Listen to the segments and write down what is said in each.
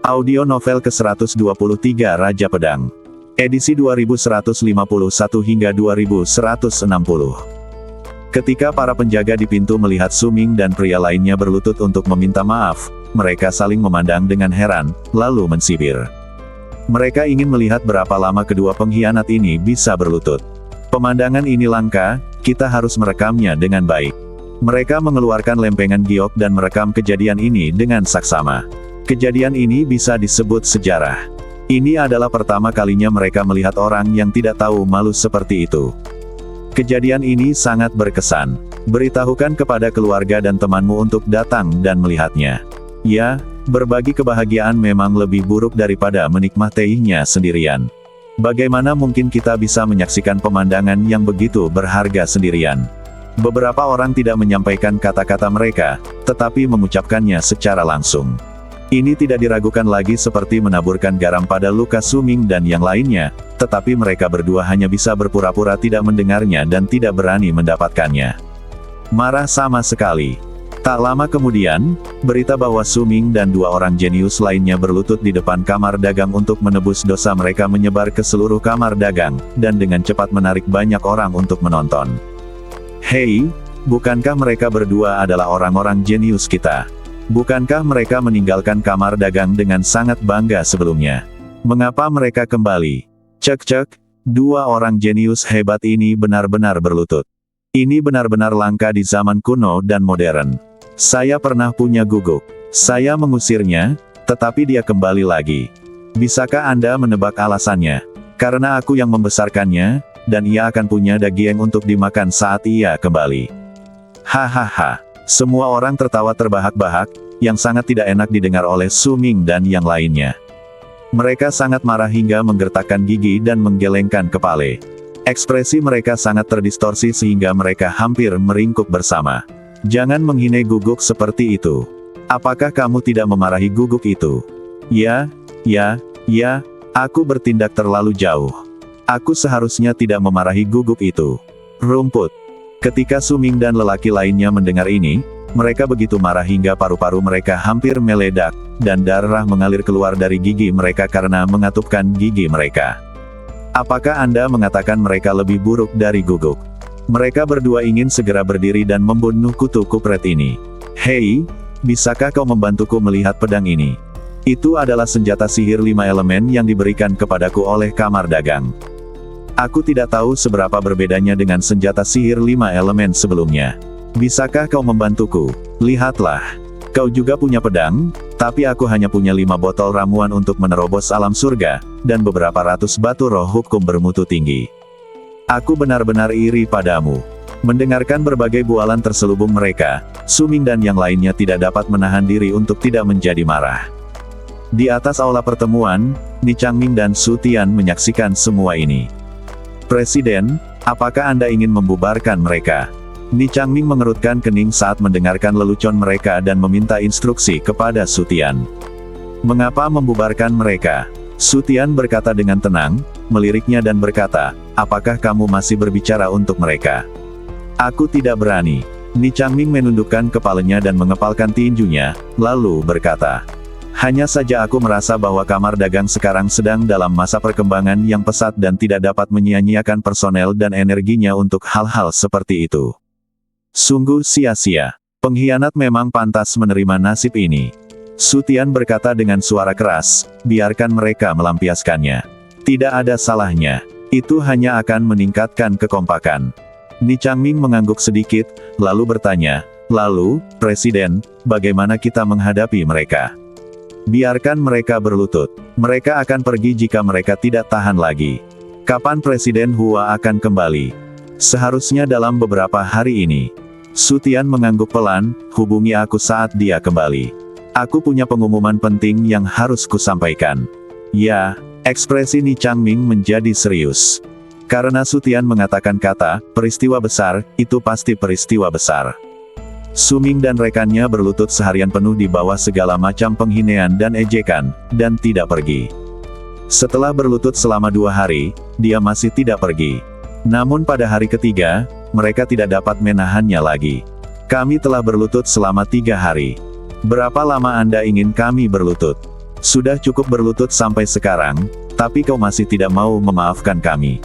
Audio novel ke-123 Raja Pedang. Edisi 2151 hingga 2160. Ketika para penjaga di pintu melihat Su Ming dan pria lainnya berlutut untuk meminta maaf, mereka saling memandang dengan heran, lalu mensibir. Mereka ingin melihat berapa lama kedua pengkhianat ini bisa berlutut. Pemandangan ini langka, kita harus merekamnya dengan baik. Mereka mengeluarkan lempengan giok dan merekam kejadian ini dengan saksama. Kejadian ini bisa disebut sejarah. Ini adalah pertama kalinya mereka melihat orang yang tidak tahu malu seperti itu. Kejadian ini sangat berkesan. Beritahukan kepada keluarga dan temanmu untuk datang dan melihatnya. Ya, berbagi kebahagiaan memang lebih buruk daripada menikmatinya sendirian. Bagaimana mungkin kita bisa menyaksikan pemandangan yang begitu berharga sendirian? Beberapa orang tidak menyampaikan kata-kata mereka, tetapi mengucapkannya secara langsung. Ini tidak diragukan lagi seperti menaburkan garam pada luka Su Ming dan yang lainnya, tetapi mereka berdua hanya bisa berpura-pura tidak mendengarnya dan tidak berani mendapatkannya. Marah sama sekali. Tak lama kemudian, berita bahwa Su Ming dan dua orang jenius lainnya berlutut di depan kamar dagang untuk menebus dosa mereka menyebar ke seluruh kamar dagang, dan dengan cepat menarik banyak orang untuk menonton. Hei, bukankah mereka berdua adalah orang-orang jenius kita? Bukankah mereka meninggalkan kamar dagang dengan sangat bangga sebelumnya? Mengapa mereka kembali? Cek, dua orang jenius hebat ini benar-benar berlutut. Ini benar-benar langka di zaman kuno dan modern. Saya pernah punya guguk. Saya mengusirnya, tetapi dia kembali lagi. Bisakah Anda menebak alasannya? Karena aku yang membesarkannya, dan ia akan punya daging untuk dimakan saat ia kembali. Hahaha. Semua orang tertawa terbahak-bahak, yang sangat tidak enak didengar oleh Su Ming dan yang lainnya. Mereka sangat marah hingga menggertakkan gigi dan menggelengkan kepala. Ekspresi mereka sangat terdistorsi sehingga mereka hampir meringkuk bersama. Jangan menghina guguk seperti itu. Apakah kamu tidak memarahi guguk itu? Ya, aku bertindak terlalu jauh. Aku seharusnya tidak memarahi guguk itu. Rumput. Ketika Su Ming dan lelaki lainnya mendengar ini, mereka begitu marah hingga paru-paru mereka hampir meledak, dan darah mengalir keluar dari gigi mereka karena mengatupkan gigi mereka. Apakah Anda mengatakan mereka lebih buruk dari guguk? Mereka berdua ingin segera berdiri dan membunuh kutu kupret ini. Hei, bisakah kau membantuku melihat pedang ini? Itu adalah senjata sihir 5 elemen yang diberikan kepadaku oleh kamar dagang. Aku tidak tahu seberapa berbedanya dengan senjata sihir 5 elemen sebelumnya. Bisakah kau membantuku? Lihatlah. Kau juga punya pedang, tapi aku hanya punya 5 botol ramuan untuk menerobos alam surga, dan beberapa ratus batu roh hukum bermutu tinggi. Aku benar-benar iri padamu. Mendengarkan berbagai bualan terselubung mereka, Su Ming dan yang lainnya tidak dapat menahan diri untuk tidak menjadi marah. Di atas aula pertemuan, Ni Changming dan Su Tian menyaksikan semua ini. Presiden, apakah Anda ingin membubarkan mereka? Ni Changming mengerutkan kening saat mendengarkan lelucon mereka dan meminta instruksi kepada Su Tian. Mengapa membubarkan mereka? Su Tian berkata dengan tenang, meliriknya dan berkata, apakah kamu masih berbicara untuk mereka? Aku tidak berani. Ni Changming menundukkan kepalanya dan mengepalkan tinjunya, lalu berkata, hanya saja aku merasa bahwa kamar dagang sekarang sedang dalam masa perkembangan yang pesat dan tidak dapat menyia-nyiakan personel dan energinya untuk hal-hal seperti itu. Sungguh sia-sia. Pengkhianat memang pantas menerima nasib ini. Su Tian berkata dengan suara keras, biarkan mereka melampiaskannya. Tidak ada salahnya. Itu hanya akan meningkatkan kekompakan. Ni Changming mengangguk sedikit, lalu bertanya, lalu, Presiden, bagaimana kita menghadapi mereka? Biarkan mereka berlutut. Mereka akan pergi jika mereka tidak tahan lagi. Kapan Presiden Hua akan kembali? Seharusnya dalam beberapa hari ini. Su Tian mengangguk pelan, hubungi aku saat dia kembali. Aku punya pengumuman penting yang harus kusampaikan. Ya, ekspresi Ni Changming menjadi serius. Karena Su Tian mengatakan kata, peristiwa besar, itu pasti peristiwa besar. Su Ming dan rekannya berlutut seharian penuh di bawah segala macam penghinaan dan ejekan, dan tidak pergi. Setelah berlutut selama 2 hari, dia masih tidak pergi. Namun pada hari ketiga, mereka tidak dapat menahannya lagi. Kami telah berlutut selama 3 hari. Berapa lama Anda ingin kami berlutut? Sudah cukup berlutut sampai sekarang, tapi kau masih tidak mau memaafkan kami.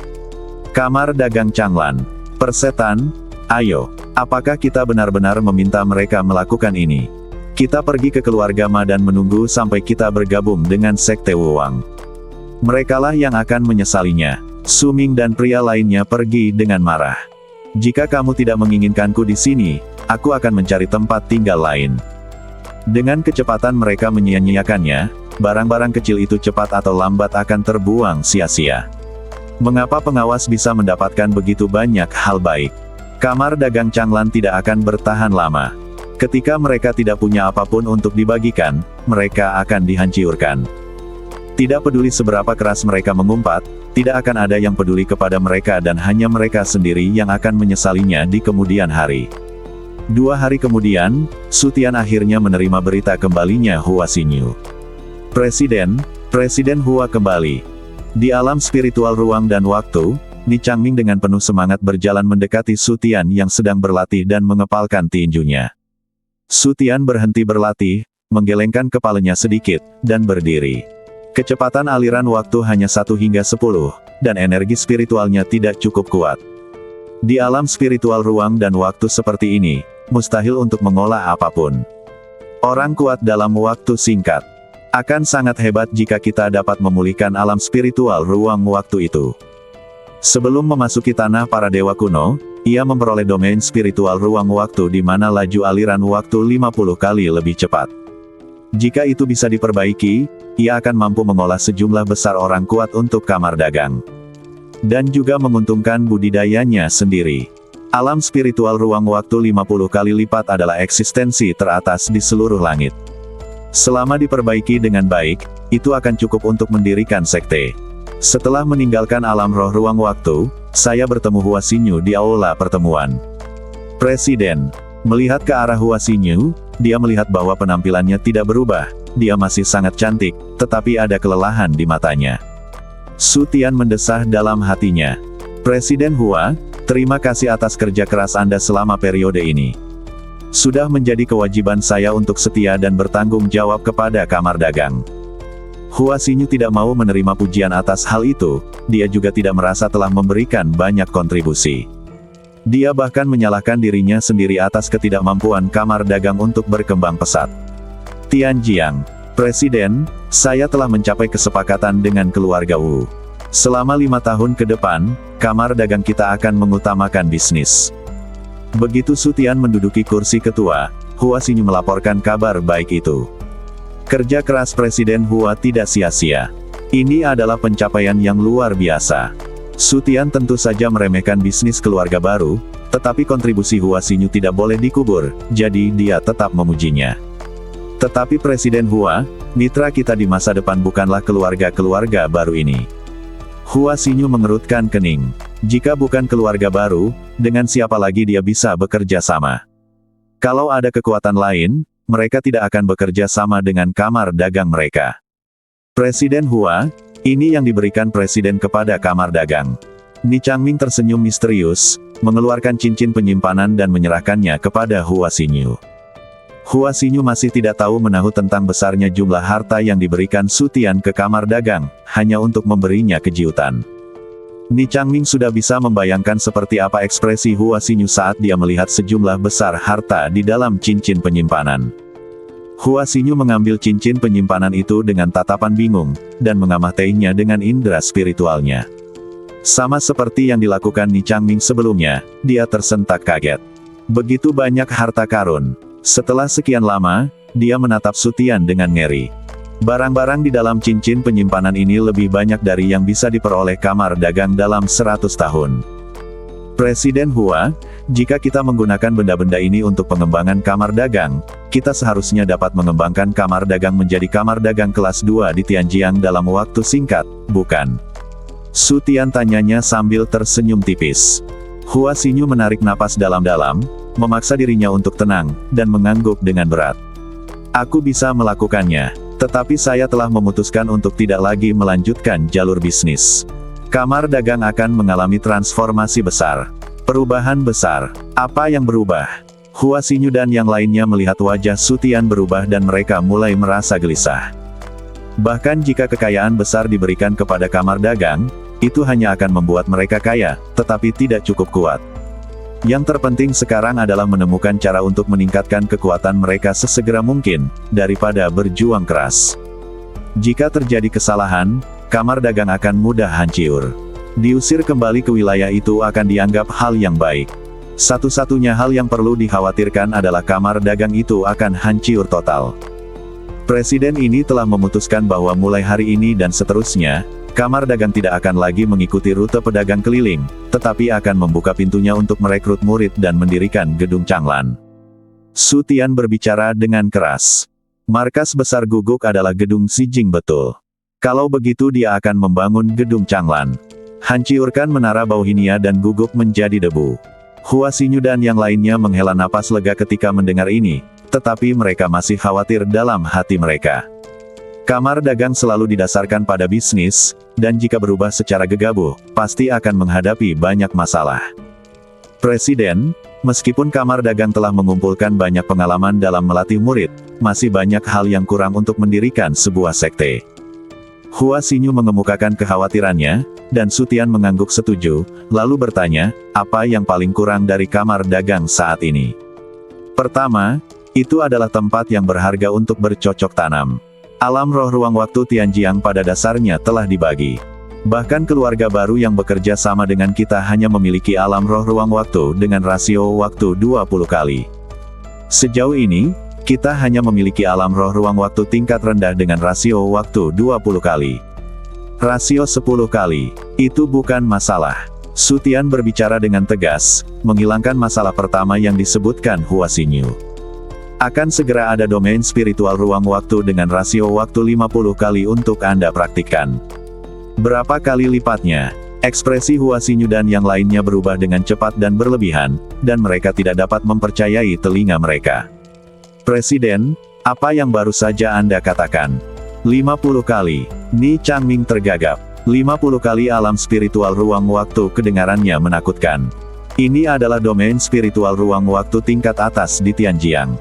Kamar dagang Changlan. Persetan, ayo, apakah kita benar-benar meminta mereka melakukan ini? Kita pergi ke keluarga Ma dan menunggu sampai kita bergabung dengan Sekte Wuwang. Merekalah yang akan menyesalinya. Su Ming dan pria lainnya pergi dengan marah. Jika kamu tidak menginginkanku di sini, aku akan mencari tempat tinggal lain. Dengan kecepatan mereka menyia-nyiakannya, barang-barang kecil itu cepat atau lambat akan terbuang sia-sia. Mengapa pengawas bisa mendapatkan begitu banyak hal baik? Kamar dagang Changlan tidak akan bertahan lama. Ketika mereka tidak punya apapun untuk dibagikan, mereka akan dihancurkan. Tidak peduli seberapa keras mereka mengumpat, tidak akan ada yang peduli kepada mereka dan hanya mereka sendiri yang akan menyesalinya di kemudian hari. 2 hari kemudian, Su Tian akhirnya menerima berita kembalinya Hua Xinyu. Presiden Hua kembali. Di alam spiritual ruang dan waktu, Ni Changming dengan penuh semangat berjalan mendekati Su Tian yang sedang berlatih dan mengepalkan tinjunya. Su Tian berhenti berlatih, menggelengkan kepalanya sedikit, dan berdiri. Kecepatan aliran waktu hanya 1 hingga 10, dan energi spiritualnya tidak cukup kuat. Di alam spiritual ruang dan waktu seperti ini, mustahil untuk mengolah apapun. Orang kuat dalam waktu singkat. Akan sangat hebat jika kita dapat memulihkan alam spiritual ruang waktu itu. Sebelum memasuki tanah para dewa kuno, ia memperoleh domain spiritual ruang waktu di mana laju aliran waktu 50 kali lebih cepat. Jika itu bisa diperbaiki, ia akan mampu mengolah sejumlah besar orang kuat untuk kamar dagang. Dan juga menguntungkan budidayanya sendiri. Alam spiritual ruang waktu 50 kali lipat adalah eksistensi teratas di seluruh langit. Selama diperbaiki dengan baik, itu akan cukup untuk mendirikan sekte. Setelah meninggalkan alam roh ruang waktu, saya bertemu Hua Xinyu di aula pertemuan. Presiden melihat ke arah Hua Xinyu, dia melihat bahwa penampilannya tidak berubah, dia masih sangat cantik, tetapi ada kelelahan di matanya. Su Tian mendesah dalam hatinya. Presiden Hua, terima kasih atas kerja keras Anda selama periode ini. Sudah menjadi kewajiban saya untuk setia dan bertanggung jawab kepada kamar dagang. Hua Xinyu tidak mau menerima pujian atas hal itu, dia juga tidak merasa telah memberikan banyak kontribusi. Dia bahkan menyalahkan dirinya sendiri atas ketidakmampuan kamar dagang untuk berkembang pesat. Tianjiang, Presiden, saya telah mencapai kesepakatan dengan keluarga Wu. Selama 5 tahun ke depan, kamar dagang kita akan mengutamakan bisnis. Begitu Su Tian menduduki kursi ketua, Hua Xinyu melaporkan kabar baik itu. Kerja keras Presiden Hua tidak sia-sia. Ini adalah pencapaian yang luar biasa. Su Tian tentu saja meremehkan bisnis keluarga baru, tetapi kontribusi Hua Xinyu tidak boleh dikubur, jadi dia tetap memujinya. Tetapi Presiden Hua, mitra kita di masa depan bukanlah keluarga-keluarga baru ini. Hua Xinyu mengerutkan kening. Jika bukan keluarga baru, dengan siapa lagi dia bisa bekerja sama? Kalau ada kekuatan lain, mereka tidak akan bekerja sama dengan kamar dagang mereka. Presiden Hua, ini yang diberikan Presiden kepada kamar dagang. Ni Changming tersenyum misterius, mengeluarkan cincin penyimpanan dan menyerahkannya kepada Hua Xinyu. Hua Xinyu masih tidak tahu menahu tentang besarnya jumlah harta yang diberikan Su Tian ke kamar dagang, hanya untuk memberinya kejutan. Ni Changming sudah bisa membayangkan seperti apa ekspresi Hua Xinyu saat dia melihat sejumlah besar harta di dalam cincin penyimpanan. Hua Xinyu mengambil cincin penyimpanan itu dengan tatapan bingung, dan mengamatinya dengan indera spiritualnya. Sama seperti yang dilakukan Ni Changming sebelumnya, dia tersentak kaget. Begitu banyak harta karun. Setelah sekian lama, dia menatap Su Tian dengan ngeri. Barang-barang di dalam cincin penyimpanan ini lebih banyak dari yang bisa diperoleh kamar dagang dalam 100 tahun. Presiden Hua, jika kita menggunakan benda-benda ini untuk pengembangan kamar dagang, kita seharusnya dapat mengembangkan kamar dagang menjadi kamar dagang kelas 2 di Tianjiang dalam waktu singkat, bukan? Su Tian tanyanya sambil tersenyum tipis. Hua Xinyu menarik napas dalam-dalam, memaksa dirinya untuk tenang, dan mengangguk dengan berat. Aku bisa melakukannya. Tetapi saya telah memutuskan untuk tidak lagi melanjutkan jalur bisnis. Kamar dagang akan mengalami transformasi besar. Perubahan besar. Apa yang berubah? Hua Xinyu dan yang lainnya melihat wajah Su Tian berubah dan mereka mulai merasa gelisah. Bahkan jika kekayaan besar diberikan kepada kamar dagang, itu hanya akan membuat mereka kaya, tetapi tidak cukup kuat. Yang terpenting sekarang adalah menemukan cara untuk meningkatkan kekuatan mereka sesegera mungkin, daripada berjuang keras. Jika terjadi kesalahan, kamar dagang akan mudah hancur. Diusir kembali ke wilayah itu akan dianggap hal yang baik. Satu-satunya hal yang perlu dikhawatirkan adalah kamar dagang itu akan hancur total. Presiden ini telah memutuskan bahwa mulai hari ini dan seterusnya, kamar dagang tidak akan lagi mengikuti rute pedagang keliling, tetapi akan membuka pintunya untuk merekrut murid dan mendirikan gedung Changlan. Su Tian berbicara dengan keras. Markas besar Guguk adalah gedung Xi Jing betul. Kalau begitu dia akan membangun gedung Changlan. Hancurkan menara Bauhinia dan Guguk menjadi debu. Hua Xinyu dan yang lainnya menghela napas lega ketika mendengar ini, tetapi mereka masih khawatir dalam hati mereka. Kamar dagang selalu didasarkan pada bisnis, dan jika berubah secara gegabah, pasti akan menghadapi banyak masalah. Presiden, meskipun kamar dagang telah mengumpulkan banyak pengalaman dalam melatih murid, masih banyak hal yang kurang untuk mendirikan sebuah sekte. Hua Xinyu mengemukakan kekhawatirannya, dan Su Tian mengangguk setuju, lalu bertanya, apa yang paling kurang dari kamar dagang saat ini? Pertama, itu adalah tempat yang berharga untuk bercocok tanam. Alam roh ruang waktu Tianjiang pada dasarnya telah dibagi. Bahkan keluarga baru yang bekerja sama dengan kita hanya memiliki alam roh ruang waktu dengan rasio waktu 20 kali. Sejauh ini, kita hanya memiliki alam roh ruang waktu tingkat rendah dengan rasio waktu 20 kali. Rasio 10 kali, itu bukan masalah. Su Tian berbicara dengan tegas, menghilangkan masalah pertama yang disebutkan Hua Xinyu. Akan segera ada domain spiritual ruang waktu dengan rasio waktu 50 kali untuk Anda praktikkan. Berapa kali lipatnya? Ekspresi Hua Xinyu dan yang lainnya berubah dengan cepat dan berlebihan, dan mereka tidak dapat mempercayai telinga mereka. Presiden, apa yang baru saja Anda katakan? 50 kali. Ni Changming tergagap. 50 kali alam spiritual ruang waktu kedengarannya menakutkan. Ini adalah domain spiritual ruang waktu tingkat atas di Tianjiang.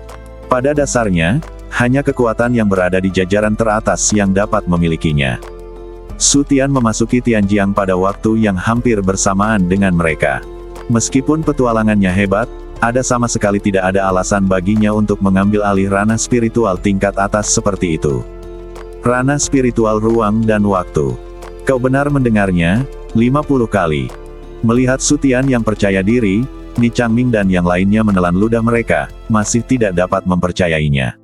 Pada dasarnya, hanya kekuatan yang berada di jajaran teratas yang dapat memilikinya. Su Tian memasuki Tianjiang pada waktu yang hampir bersamaan dengan mereka. Meskipun petualangannya hebat, ada sama sekali tidak ada alasan baginya untuk mengambil alih ranah spiritual tingkat atas seperti itu. Ranah spiritual ruang dan waktu. Kau benar mendengarnya, 50 kali. Melihat Su Tian yang percaya diri, Ni Changming dan yang lainnya menelan ludah mereka, masih tidak dapat mempercayainya.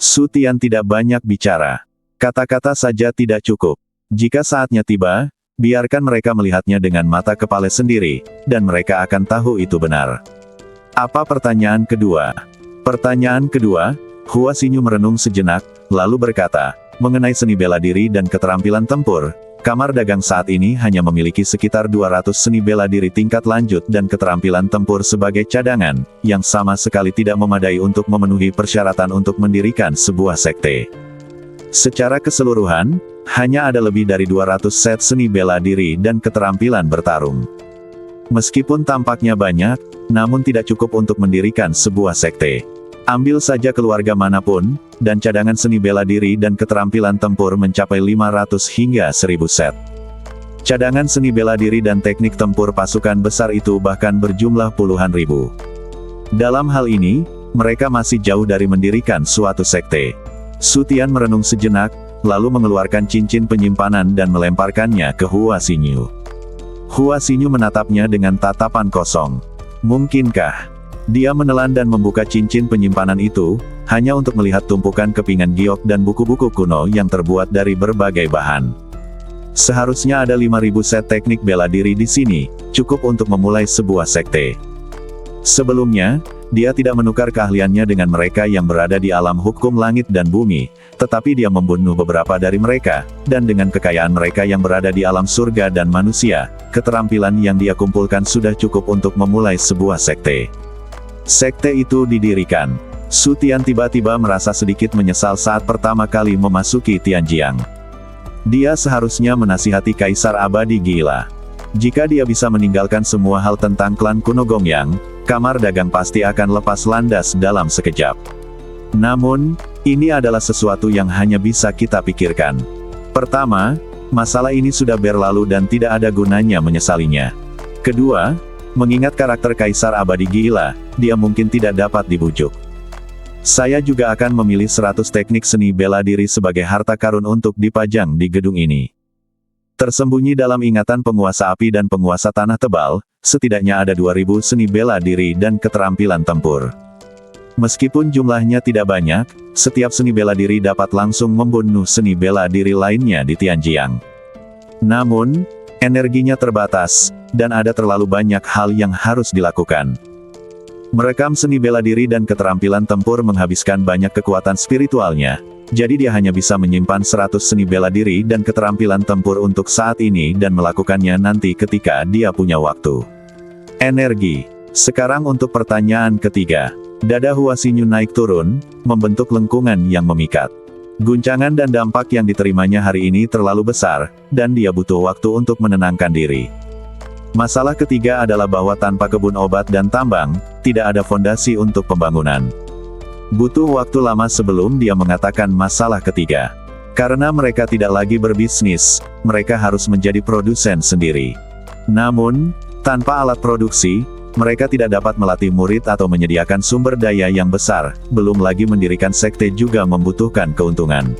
Su Tian tidak banyak bicara. Kata-kata saja tidak cukup. Jika saatnya tiba, biarkan mereka melihatnya dengan mata kepala sendiri, dan mereka akan tahu itu benar. Apa pertanyaan kedua? Pertanyaan kedua, Hua Xinyu merenung sejenak, lalu berkata, mengenai seni bela diri dan keterampilan tempur, kamar dagang saat ini hanya memiliki sekitar 200 seni bela diri tingkat lanjut dan keterampilan tempur sebagai cadangan, yang sama sekali tidak memadai untuk memenuhi persyaratan untuk mendirikan sebuah sekte. Secara keseluruhan, hanya ada lebih dari 200 set seni bela diri dan keterampilan bertarung. Meskipun tampaknya banyak, namun tidak cukup untuk mendirikan sebuah sekte. Ambil saja keluarga manapun, dan cadangan seni bela diri dan keterampilan tempur mencapai 500 hingga 1000 set. Cadangan seni bela diri dan teknik tempur pasukan besar itu bahkan berjumlah puluhan ribu. Dalam hal ini, mereka masih jauh dari mendirikan suatu sekte. Su Tian merenung sejenak, lalu mengeluarkan cincin penyimpanan dan melemparkannya ke Hua Xinyu. Hua Xinyu menatapnya dengan tatapan kosong. Mungkinkah? Dia menelan dan membuka cincin penyimpanan itu, hanya untuk melihat tumpukan kepingan giok dan buku-buku kuno yang terbuat dari berbagai bahan. Seharusnya ada 5000 set teknik bela diri di sini, cukup untuk memulai sebuah sekte. Sebelumnya, dia tidak menukar keahliannya dengan mereka yang berada di alam hukum langit dan bumi, tetapi dia membunuh beberapa dari mereka, dan dengan kekayaan mereka yang berada di alam surga dan manusia, keterampilan yang dia kumpulkan sudah cukup untuk memulai sebuah sekte. Sekte itu didirikan. Su Tian tiba-tiba merasa sedikit menyesal saat pertama kali memasuki Tianjiang. Dia seharusnya menasihati Kaisar Abadi Gila. Jika dia bisa meninggalkan semua hal tentang klan kuno Gongyang, kamar dagang pasti akan lepas landas dalam sekejap. Namun, Ini adalah sesuatu yang hanya bisa kita pikirkan. Pertama, masalah ini sudah berlalu dan tidak ada gunanya menyesalinya. Kedua, mengingat karakter Kaisar Abadi gila, dia mungkin tidak dapat dibujuk. Saya juga akan memilih 100 teknik seni bela diri sebagai harta karun untuk dipajang di gedung ini. Tersembunyi dalam ingatan penguasa api dan penguasa tanah tebal, setidaknya ada 2000 seni bela diri dan keterampilan tempur. Meskipun jumlahnya tidak banyak, setiap seni bela diri dapat langsung membunuh seni bela diri lainnya di Tianjiang. Namun, energinya terbatas, dan ada terlalu banyak hal yang harus dilakukan. Merekam seni bela diri dan keterampilan tempur menghabiskan banyak kekuatan spiritualnya, jadi dia hanya bisa menyimpan 100 seni bela diri dan keterampilan tempur untuk saat ini dan melakukannya nanti ketika dia punya waktu. Energi. Sekarang untuk pertanyaan ketiga. Dada Hua Xinyu naik turun, membentuk lengkungan yang memikat. Guncangan dan dampak yang diterimanya hari ini terlalu besar, dan dia butuh waktu untuk menenangkan diri. Masalah ketiga adalah bahwa tanpa kebun obat dan tambang, tidak ada fondasi untuk pembangunan. Butuh waktu lama sebelum dia mengatakan masalah ketiga. Karena mereka tidak lagi berbisnis, mereka harus menjadi produsen sendiri. Namun, tanpa alat produksi, mereka tidak dapat melatih murid atau menyediakan sumber daya yang besar, belum lagi mendirikan sekte juga membutuhkan keuntungan.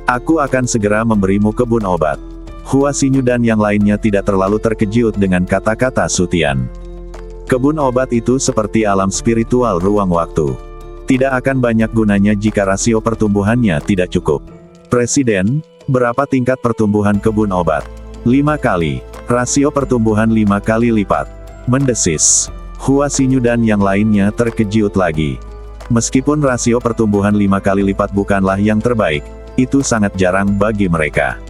Aku akan segera memberimu kebun obat. Hua Xinyu dan yang lainnya tidak terlalu terkejut dengan kata-kata Su Tian. Kebun obat itu seperti alam spiritual ruang waktu. Tidak akan banyak gunanya jika rasio pertumbuhannya tidak cukup. Presiden, berapa tingkat pertumbuhan kebun obat? 5 kali. Rasio pertumbuhan 5 kali lipat. Mendesis. Hua Xinyu dan yang lainnya terkejut lagi. Meskipun rasio pertumbuhan 5 kali lipat bukanlah yang terbaik, itu sangat jarang bagi mereka.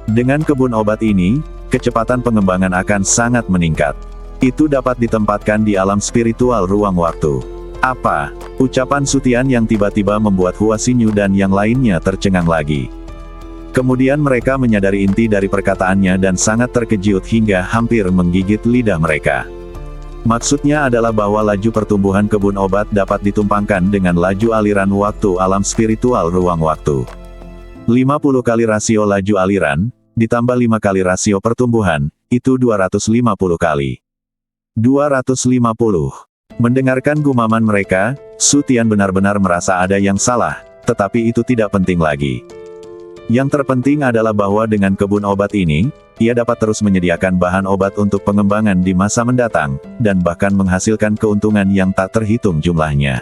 Dengan kebun obat ini, kecepatan pengembangan akan sangat meningkat. Itu dapat ditempatkan di alam spiritual ruang waktu. Apa? Ucapan Su Tian yang tiba-tiba membuat Hua Xinyu dan yang lainnya tercengang lagi. Kemudian mereka menyadari inti dari perkataannya dan sangat terkejut hingga hampir menggigit lidah mereka. Maksudnya adalah bahwa laju pertumbuhan kebun obat dapat ditumpangkan dengan laju aliran waktu alam spiritual ruang waktu. 50 kali rasio laju aliran, ditambah 5 kali rasio pertumbuhan, itu 250 kali. 250. Mendengarkan gumaman mereka, Su Tian benar-benar merasa ada yang salah, tetapi itu tidak penting lagi. Yang terpenting adalah bahwa dengan kebun obat ini, ia dapat terus menyediakan bahan obat untuk pengembangan di masa mendatang, dan bahkan menghasilkan keuntungan yang tak terhitung jumlahnya.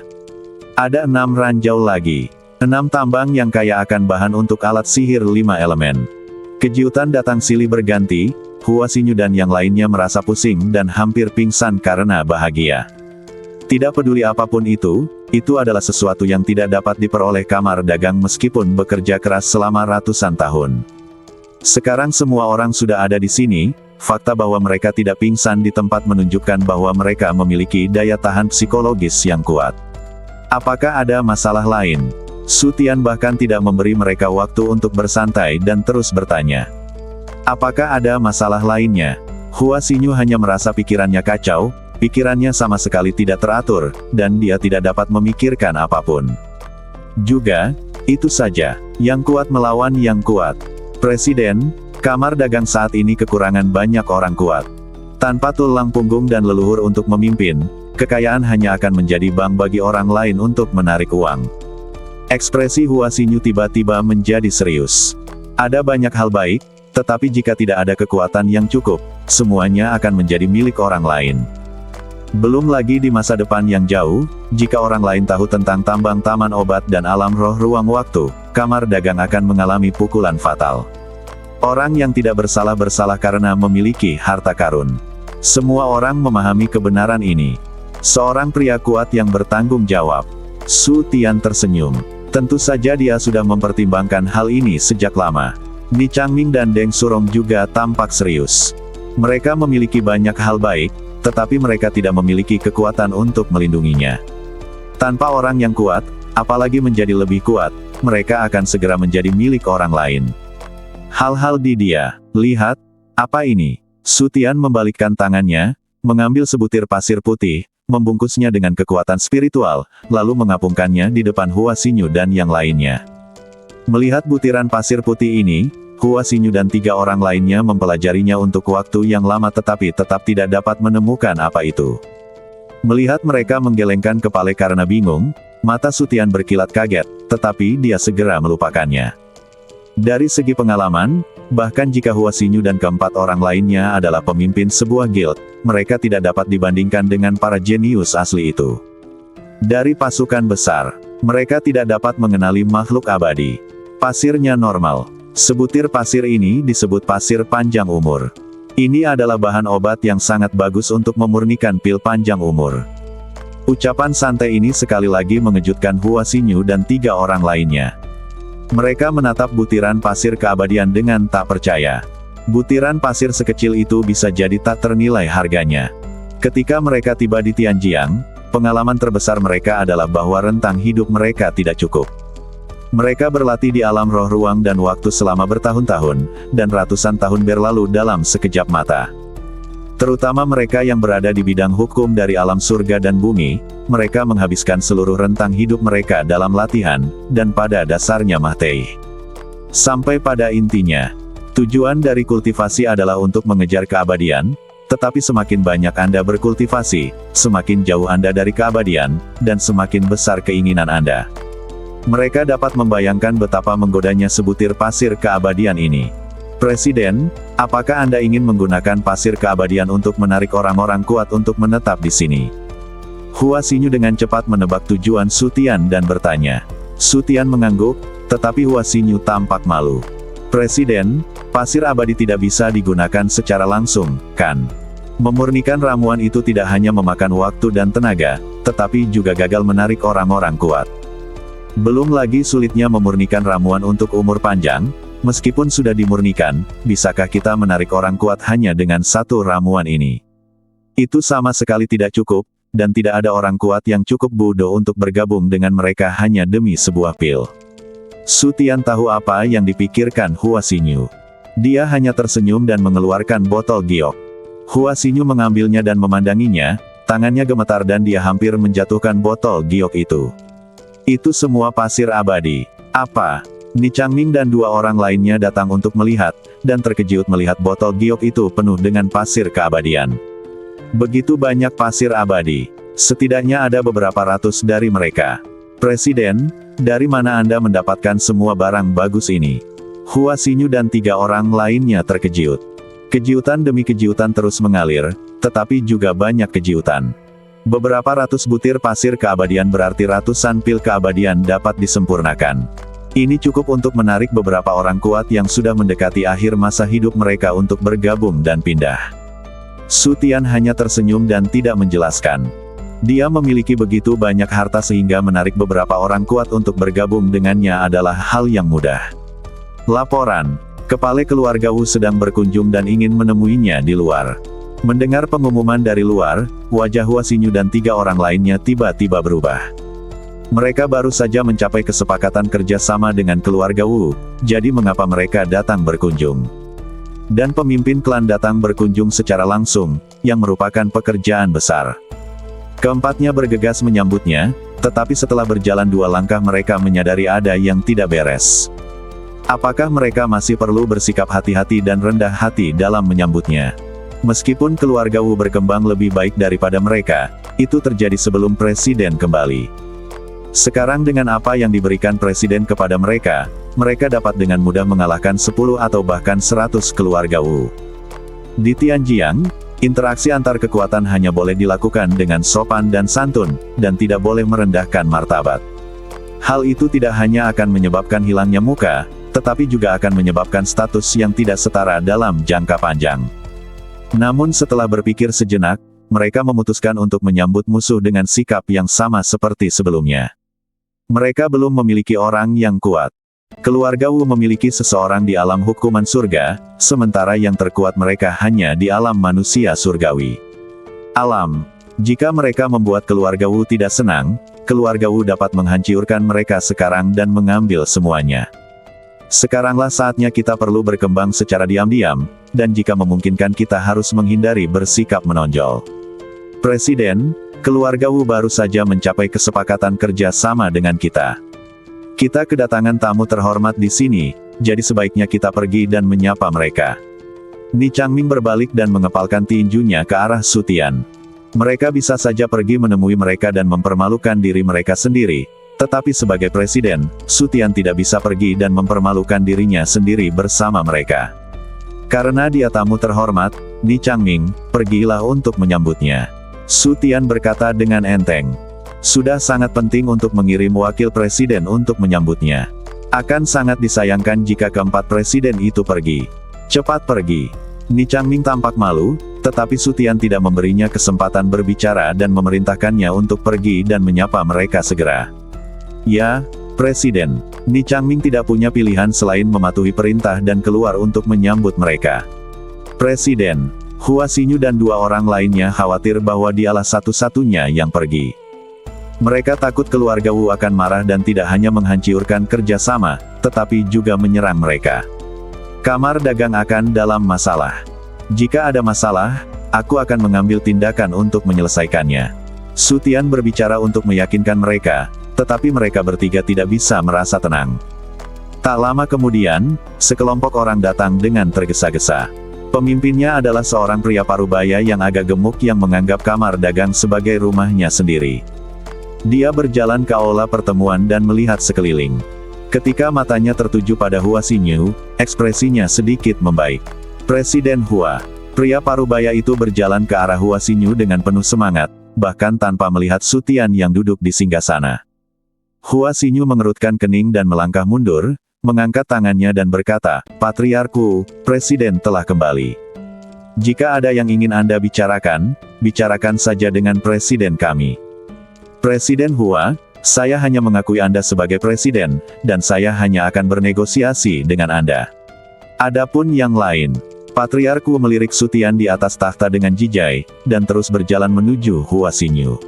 Ada 6 ranjau lagi. 6 tambang yang kaya akan bahan untuk alat sihir 5 elemen. Kejutan datang silih berganti, Hua Xinyu dan yang lainnya merasa pusing dan hampir pingsan karena bahagia. Tidak peduli apapun itu adalah sesuatu yang tidak dapat diperoleh kamar dagang meskipun bekerja keras selama ratusan tahun. Sekarang semua orang sudah ada di sini, fakta bahwa mereka tidak pingsan di tempat menunjukkan bahwa mereka memiliki daya tahan psikologis yang kuat. Apakah ada masalah lain? Su Tian bahkan tidak memberi mereka waktu untuk bersantai dan terus bertanya. Apakah ada masalah lainnya? Hua Xinyu hanya merasa pikirannya kacau. Pikirannya sama sekali tidak teratur, dan dia tidak dapat memikirkan apapun. Juga, itu saja, yang kuat melawan yang kuat. Presiden, kamar dagang saat ini kekurangan banyak orang kuat. Tanpa tulang punggung dan leluhur untuk memimpin, kekayaan hanya akan menjadi bank bagi orang lain untuk menarik uang. Ekspresi Hua Xinyu tiba-tiba menjadi serius. Ada banyak hal baik, tetapi jika tidak ada kekuatan yang cukup, semuanya akan menjadi milik orang lain. Belum lagi di masa depan yang jauh, jika orang lain tahu tentang tambang taman obat dan alam roh ruang waktu, kamar dagang akan mengalami pukulan fatal. Orang yang tidak bersalah karena memiliki harta karun. Semua orang memahami kebenaran ini. Seorang pria kuat yang bertanggung jawab. Su Tian tersenyum. Tentu saja dia sudah mempertimbangkan hal ini sejak lama. Ni Changming dan Deng Surong juga tampak serius. Mereka memiliki banyak hal baik, tetapi mereka tidak memiliki kekuatan untuk melindunginya. Tanpa orang yang kuat, apalagi menjadi lebih kuat, mereka akan segera menjadi milik orang lain. Hal-hal di dia, lihat, apa ini? Su Tian membalikkan tangannya, mengambil sebutir pasir putih, membungkusnya dengan kekuatan spiritual, lalu mengapungkannya di depan Hua Xinyu dan yang lainnya. Melihat butiran pasir putih ini, Hua Xinyu dan 3 orang lainnya mempelajarinya untuk waktu yang lama tetapi tetap tidak dapat menemukan apa itu. Melihat mereka menggelengkan kepala karena bingung, mata Sutian berkilat kaget, tetapi dia segera melupakannya. Dari segi pengalaman, bahkan jika Hua Xinyu dan keempat orang lainnya adalah pemimpin sebuah guild, mereka tidak dapat dibandingkan dengan para jenius asli itu. Dari pasukan besar, mereka tidak dapat mengenali makhluk abadi. Pasirnya normal. Sebutir pasir ini disebut pasir panjang umur. Ini adalah bahan obat yang sangat bagus untuk memurnikan pil panjang umur. Ucapan santai ini sekali lagi mengejutkan Hua Xinyu dan 3 orang lainnya. Mereka menatap butiran pasir keabadian dengan tak percaya. Butiran pasir sekecil itu bisa jadi tak ternilai harganya. Ketika mereka tiba di Tianjiang, pengalaman terbesar mereka adalah bahwa rentang hidup mereka tidak cukup. Mereka berlatih di alam roh ruang dan waktu selama bertahun-tahun, dan ratusan tahun berlalu dalam sekejap mata. Terutama mereka yang berada di bidang hukum dari alam surga dan bumi, mereka menghabiskan seluruh rentang hidup mereka dalam latihan, dan pada dasarnya Mahtei. Sampai pada intinya, tujuan dari kultivasi adalah untuk mengejar keabadian, tetapi semakin banyak Anda berkultivasi, semakin jauh Anda dari keabadian, dan semakin besar keinginan Anda. Mereka dapat membayangkan betapa menggodanya sebutir pasir keabadian ini. Presiden, apakah Anda ingin menggunakan pasir keabadian untuk menarik orang-orang kuat untuk menetap di sini? Hua Xinyu dengan cepat menebak tujuan Sutian dan bertanya. Sutian mengangguk, tetapi Hua Xinyu tampak malu. Presiden, pasir abadi tidak bisa digunakan secara langsung, kan? Memurnikan ramuan itu tidak hanya memakan waktu dan tenaga, tetapi juga gagal menarik orang-orang kuat. Belum lagi sulitnya memurnikan ramuan untuk umur panjang, meskipun sudah dimurnikan, bisakah kita menarik orang kuat hanya dengan satu ramuan ini? Itu sama sekali tidak cukup, dan tidak ada orang kuat yang cukup bodoh untuk bergabung dengan mereka hanya demi sebuah pil. Sutian tahu apa yang dipikirkan Hua Xinyu. Dia hanya tersenyum dan mengeluarkan botol giok. Hua Xinyu mengambilnya dan memandanginya, tangannya gemetar dan dia hampir menjatuhkan botol giok itu. Itu semua pasir abadi. Apa? Ni Changming dan 2 orang lainnya datang untuk melihat, dan terkejut melihat botol giok itu penuh dengan pasir keabadian. Begitu banyak pasir abadi. Setidaknya ada beberapa ratus dari mereka. Presiden, dari mana Anda mendapatkan semua barang bagus ini? Hua Xinyu dan 3 orang lainnya terkejut. Kejutan demi kejutan terus mengalir, tetapi juga banyak kejutan. Beberapa ratus butir pasir keabadian berarti ratusan pil keabadian dapat disempurnakan. Ini cukup untuk menarik beberapa orang kuat yang sudah mendekati akhir masa hidup mereka untuk bergabung dan pindah. Sutian hanya tersenyum dan tidak menjelaskan. Dia memiliki begitu banyak harta sehingga menarik beberapa orang kuat untuk bergabung dengannya adalah hal yang mudah. Laporan. Kepala keluarga Wu sedang berkunjung dan ingin menemuinya di luar. Mendengar pengumuman dari luar, wajah Hua Xinyu dan 3 orang lainnya tiba-tiba berubah. Mereka baru saja mencapai kesepakatan kerjasama dengan keluarga Wu, jadi mengapa mereka datang berkunjung? Dan pemimpin klan datang berkunjung secara langsung, yang merupakan pekerjaan besar. Keempatnya bergegas menyambutnya, tetapi setelah berjalan 2 langkah mereka menyadari ada yang tidak beres. Apakah mereka masih perlu bersikap hati-hati dan rendah hati dalam menyambutnya? Meskipun keluarga Wu berkembang lebih baik daripada mereka, itu terjadi sebelum presiden kembali. Sekarang dengan apa yang diberikan presiden kepada mereka, mereka dapat dengan mudah mengalahkan 10 atau bahkan 100 keluarga Wu. Di Tianjiang, interaksi antar kekuatan hanya boleh dilakukan dengan sopan dan santun, dan tidak boleh merendahkan martabat. Hal itu tidak hanya akan menyebabkan hilangnya muka, tetapi juga akan menyebabkan status yang tidak setara dalam jangka panjang. Namun setelah berpikir sejenak, mereka memutuskan untuk menyambut musuh dengan sikap yang sama seperti sebelumnya. Mereka belum memiliki orang yang kuat. Keluarga Wu memiliki seseorang di alam hukuman surga, sementara yang terkuat mereka hanya di alam manusia surgawi. Alam. Jika mereka membuat keluarga Wu tidak senang, keluarga Wu dapat menghancurkan mereka sekarang dan mengambil semuanya. Sekaranglah saatnya kita perlu berkembang secara diam-diam, dan jika memungkinkan kita harus menghindari bersikap menonjol. Presiden, Keluarga Wu baru saja mencapai kesepakatan kerja sama dengan kita. Kita kedatangan tamu terhormat di sini, jadi sebaiknya kita pergi dan menyapa mereka. Ni Changming berbalik dan mengepalkan tinjunya ke arah Su Tian. Mereka bisa saja pergi menemui mereka dan mempermalukan diri mereka sendiri, tetapi sebagai presiden, Su Tian tidak bisa pergi dan mempermalukan dirinya sendiri bersama mereka. Karena dia tamu terhormat, Ni Changming, pergilah untuk menyambutnya. Su Tian berkata dengan enteng. Sudah sangat penting untuk mengirim wakil presiden untuk menyambutnya. Akan sangat disayangkan jika keempat presiden itu pergi. Cepat pergi. Ni Changming tampak malu, tetapi Su Tian tidak memberinya kesempatan berbicara dan memerintahkannya untuk pergi dan menyapa mereka segera. Ya, Presiden. Ni Changming tidak punya pilihan selain mematuhi perintah dan keluar untuk menyambut mereka. Presiden, Hua Xinyu dan dua orang lainnya khawatir bahwa dialah satu-satunya yang pergi. Mereka takut keluarga Wu akan marah dan tidak hanya menghancurkan kerjasama, tetapi juga menyerang mereka. Kamar dagang akan dalam masalah. Jika ada masalah, aku akan mengambil tindakan untuk menyelesaikannya. Su Tian berbicara untuk meyakinkan mereka, tetapi mereka bertiga tidak bisa merasa tenang. Tak lama kemudian, sekelompok orang datang dengan tergesa-gesa. Pemimpinnya adalah seorang pria parubaya yang agak gemuk yang menganggap kamar dagang sebagai rumahnya sendiri. Dia berjalan ke aula pertemuan dan melihat sekeliling. Ketika matanya tertuju pada Hua Xinyu, ekspresinya sedikit membaik. Presiden Hua. Pria parubaya itu berjalan ke arah Hua Xinyu dengan penuh semangat, bahkan tanpa melihat Su Tian yang duduk di singgasana. Hua Xinyu mengerutkan kening dan melangkah mundur, mengangkat tangannya dan berkata, Patriarku, Presiden telah kembali. Jika ada yang ingin Anda bicarakan, bicarakan saja dengan Presiden kami. Presiden Hua, saya hanya mengakui Anda sebagai presiden, dan saya hanya akan bernegosiasi dengan Anda. Adapun yang lain, Patriarku melirik Su Tian di atas takhta dengan jijai, dan terus berjalan menuju Hua Xinyu.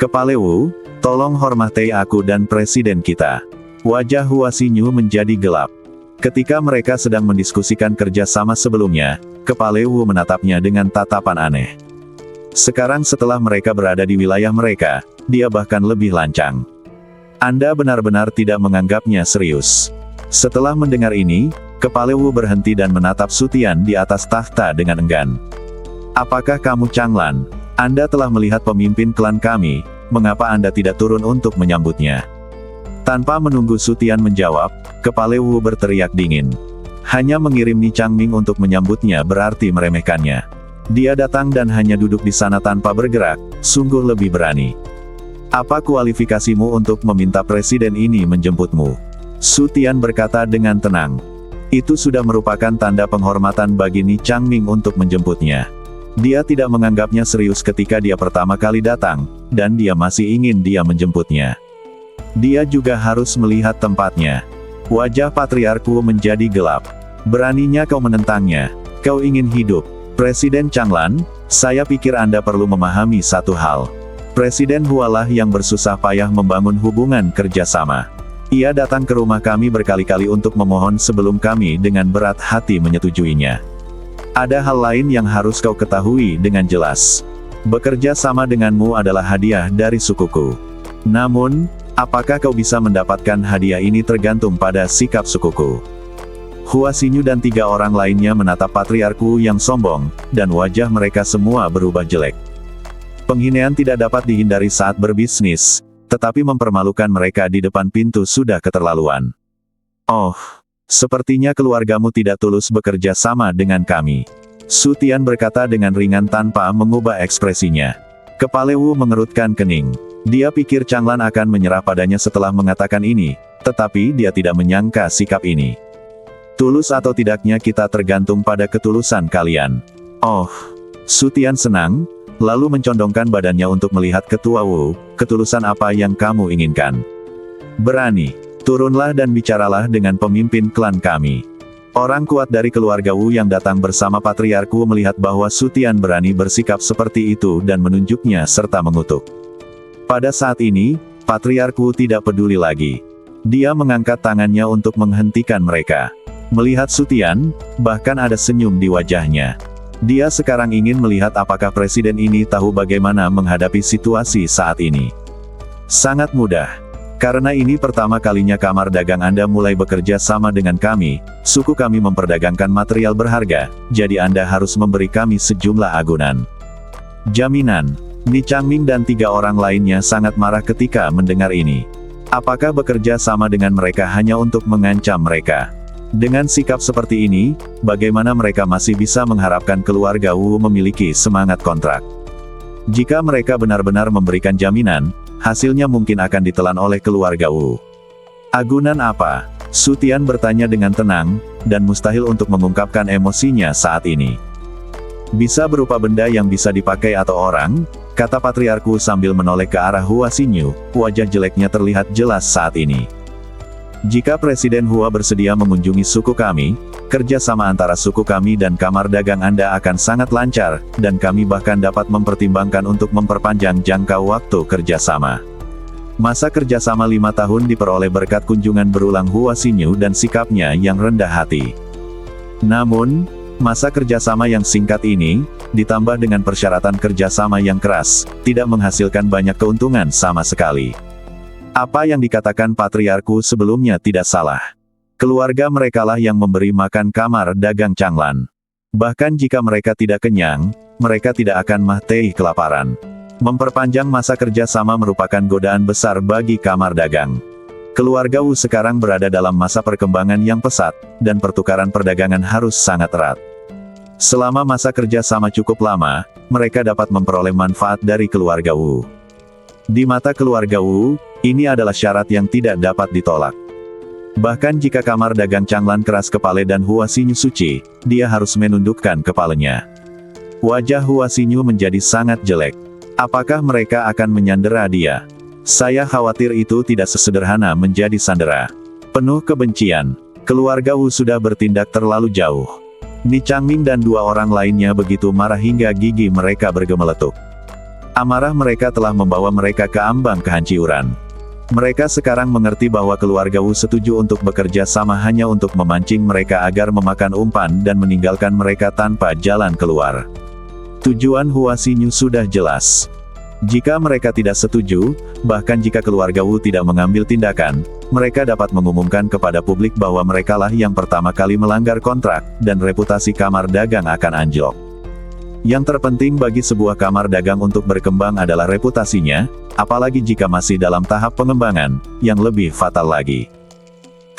Kepala Wu, tolong hormati aku dan presiden kita. Wajah Hua Xinyu menjadi gelap. Ketika mereka sedang mendiskusikan kerjasama sebelumnya, Kepala Wu menatapnya dengan tatapan aneh. Sekarang setelah mereka berada di wilayah mereka, dia bahkan lebih lancang. Anda benar-benar tidak menganggapnya serius. Setelah mendengar ini, Kepala Wu berhenti dan menatap Su Tian di atas takhta dengan enggan. Apakah kamu Changlan? Anda telah melihat pemimpin klan kami, mengapa Anda tidak turun untuk menyambutnya? Tanpa menunggu Su Tian menjawab, Kepala Wu berteriak dingin. Hanya mengirim Ni Changming untuk menyambutnya berarti meremehkannya. Dia datang dan hanya duduk di sana tanpa bergerak, sungguh lebih berani. Apa kualifikasimu untuk meminta presiden ini menjemputmu? Su Tian berkata dengan tenang. Itu sudah merupakan tanda penghormatan bagi Ni Changming untuk menjemputnya. Dia tidak menganggapnya serius ketika dia pertama kali datang, dan dia masih ingin dia menjemputnya. Dia juga harus melihat tempatnya. Wajah Patriarku menjadi gelap. Beraninya kau menentangnya. Kau ingin hidup. Presiden Changlan, saya pikir Anda perlu memahami satu hal. Presiden Hualah yang bersusah payah membangun hubungan kerjasama. Ia datang ke rumah kami berkali-kali untuk memohon sebelum kami dengan berat hati menyetujuinya. Ada hal lain yang harus kau ketahui dengan jelas. Bekerja sama denganmu adalah hadiah dari sukuku. Namun, apakah kau bisa mendapatkan hadiah ini tergantung pada sikap sukuku. Hua Xinyu dan tiga orang lainnya menatap Patriarku yang sombong, dan wajah mereka semua berubah jelek. Penghinaan tidak dapat dihindari saat berbisnis, tetapi mempermalukan mereka di depan pintu sudah keterlaluan. Oh, sepertinya keluargamu tidak tulus bekerja sama dengan kami. Su Tian berkata dengan ringan tanpa mengubah ekspresinya. Kepala Wu mengerutkan kening. Dia pikir Changlan akan menyerah padanya setelah mengatakan ini, tetapi dia tidak menyangka sikap ini. Tulus atau tidaknya kita tergantung pada ketulusan kalian. Oh, Su Tian senang, lalu mencondongkan badannya untuk melihat Ketua Wu, ketulusan apa yang kamu inginkan? Berani, turunlah dan bicaralah dengan pemimpin klan kami. Orang kuat dari keluarga Wu yang datang bersama Patriarku melihat bahwa Su Tian berani bersikap seperti itu dan menunjuknya serta mengutuk. Pada saat ini, Patriarku tidak peduli lagi. Dia mengangkat tangannya untuk menghentikan mereka. Melihat Su Tian, bahkan ada senyum di wajahnya. Dia sekarang ingin melihat apakah presiden ini tahu bagaimana menghadapi situasi saat ini. Sangat mudah. Karena ini pertama kalinya kamar dagang Anda mulai bekerja sama dengan kami, suku kami memperdagangkan material berharga, jadi Anda harus memberi kami sejumlah agunan. Jaminan. Ni Changming dan 3 orang lainnya sangat marah ketika mendengar ini. Apakah bekerja sama dengan mereka hanya untuk mengancam mereka? Dengan sikap seperti ini, bagaimana mereka masih bisa mengharapkan keluarga Wu memiliki semangat kontrak? Jika mereka benar-benar memberikan jaminan, hasilnya mungkin akan ditelan oleh keluarga Wu. Agunan apa? Su Tian bertanya dengan tenang, dan mustahil untuk mengungkapkan emosinya saat ini. Bisa berupa benda yang bisa dipakai atau orang, kata patriarku sambil menoleh ke arah Hua Xinyu, wajah jeleknya terlihat jelas saat ini. Jika Presiden Hua bersedia mengunjungi suku kami, kerjasama antara suku kami dan kamar dagang Anda akan sangat lancar, dan kami bahkan dapat mempertimbangkan untuk memperpanjang jangka waktu kerjasama. Masa kerjasama 5 tahun diperoleh berkat kunjungan berulang Hua Xinyu dan sikapnya yang rendah hati. Namun, masa kerjasama yang singkat ini, ditambah dengan persyaratan kerjasama yang keras, tidak menghasilkan banyak keuntungan sama sekali. Apa yang dikatakan patriarku sebelumnya tidak salah. Keluarga merekalah yang memberi makan kamar dagang Changlan. Bahkan jika mereka tidak kenyang, mereka tidak akan mati kelaparan. Memperpanjang masa kerja sama merupakan godaan besar bagi kamar dagang. Keluarga Wu sekarang berada dalam masa perkembangan yang pesat, dan pertukaran perdagangan harus sangat erat. Selama masa kerja sama cukup lama, mereka dapat memperoleh manfaat dari keluarga Wu. Di mata keluarga Wu, ini adalah syarat yang tidak dapat ditolak. Bahkan jika kamar dagang Changlan keras kepala dan Hua Xinyu suci, dia harus menundukkan kepalanya. Wajah Hua Xinyu menjadi sangat jelek. Apakah mereka akan menyandera dia? Saya khawatir itu tidak sesederhana menjadi sandera. Penuh kebencian, keluarga Wu sudah bertindak terlalu jauh. Ni Changming dan 2 orang lainnya begitu marah hingga gigi mereka bergemeletuk. Amarah mereka telah membawa mereka ke ambang kehancuran. Mereka sekarang mengerti bahwa keluarga Wu setuju untuk bekerja sama hanya untuk memancing mereka agar memakan umpan dan meninggalkan mereka tanpa jalan keluar. Tujuan Hua Xinyu sudah jelas. Jika mereka tidak setuju, bahkan jika keluarga Wu tidak mengambil tindakan, mereka dapat mengumumkan kepada publik bahwa merekalah yang pertama kali melanggar kontrak, dan reputasi kamar dagang akan anjlok. Yang terpenting bagi sebuah kamar dagang untuk berkembang adalah reputasinya, apalagi jika masih dalam tahap pengembangan, yang lebih fatal lagi.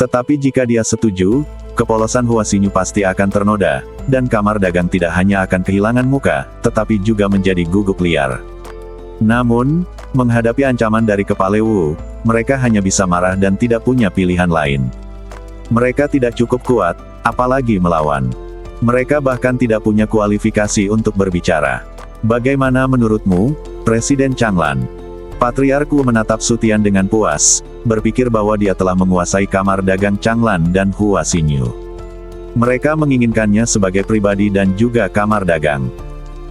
Tetapi jika dia setuju, kepolosan Hua Xinyu pasti akan ternoda, dan kamar dagang tidak hanya akan kehilangan muka, tetapi juga menjadi guguk liar. Namun, menghadapi ancaman dari kepala Wu, mereka hanya bisa marah dan tidak punya pilihan lain. Mereka tidak cukup kuat, apalagi melawan. Mereka bahkan tidak punya kualifikasi untuk berbicara. Bagaimana menurutmu, Presiden Changlan? Patriarku menatap Su Tian dengan puas, berpikir bahwa dia telah menguasai kamar dagang Changlan dan Hua Xinyu. Mereka menginginkannya sebagai pribadi dan juga kamar dagang.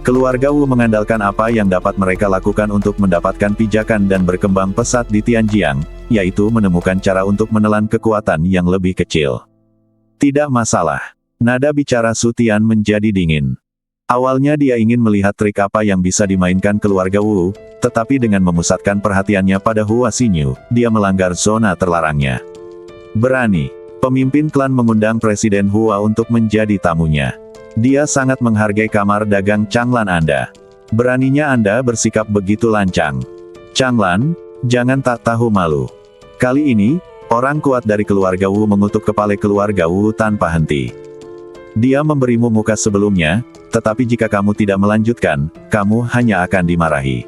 Keluarga Wu mengandalkan apa yang dapat mereka lakukan untuk mendapatkan pijakan dan berkembang pesat di Tianjiang, yaitu menemukan cara untuk menelan kekuatan yang lebih kecil. Tidak masalah. Nada bicara Su Tian menjadi dingin. Awalnya dia ingin melihat trik apa yang bisa dimainkan keluarga Wu, tetapi dengan memusatkan perhatiannya pada Hua Xinyu, dia melanggar zona terlarangnya. Berani. Pemimpin klan mengundang Presiden Hua untuk menjadi tamunya. Dia sangat menghargai kamar dagang Changlan Anda. Beraninya Anda bersikap begitu lancang. Changlan, jangan tak tahu malu. Kali ini, orang kuat dari keluarga Wu mengutuk kepala keluarga Wu tanpa henti. Dia memberimu muka sebelumnya, tetapi jika kamu tidak melanjutkan, kamu hanya akan dimarahi.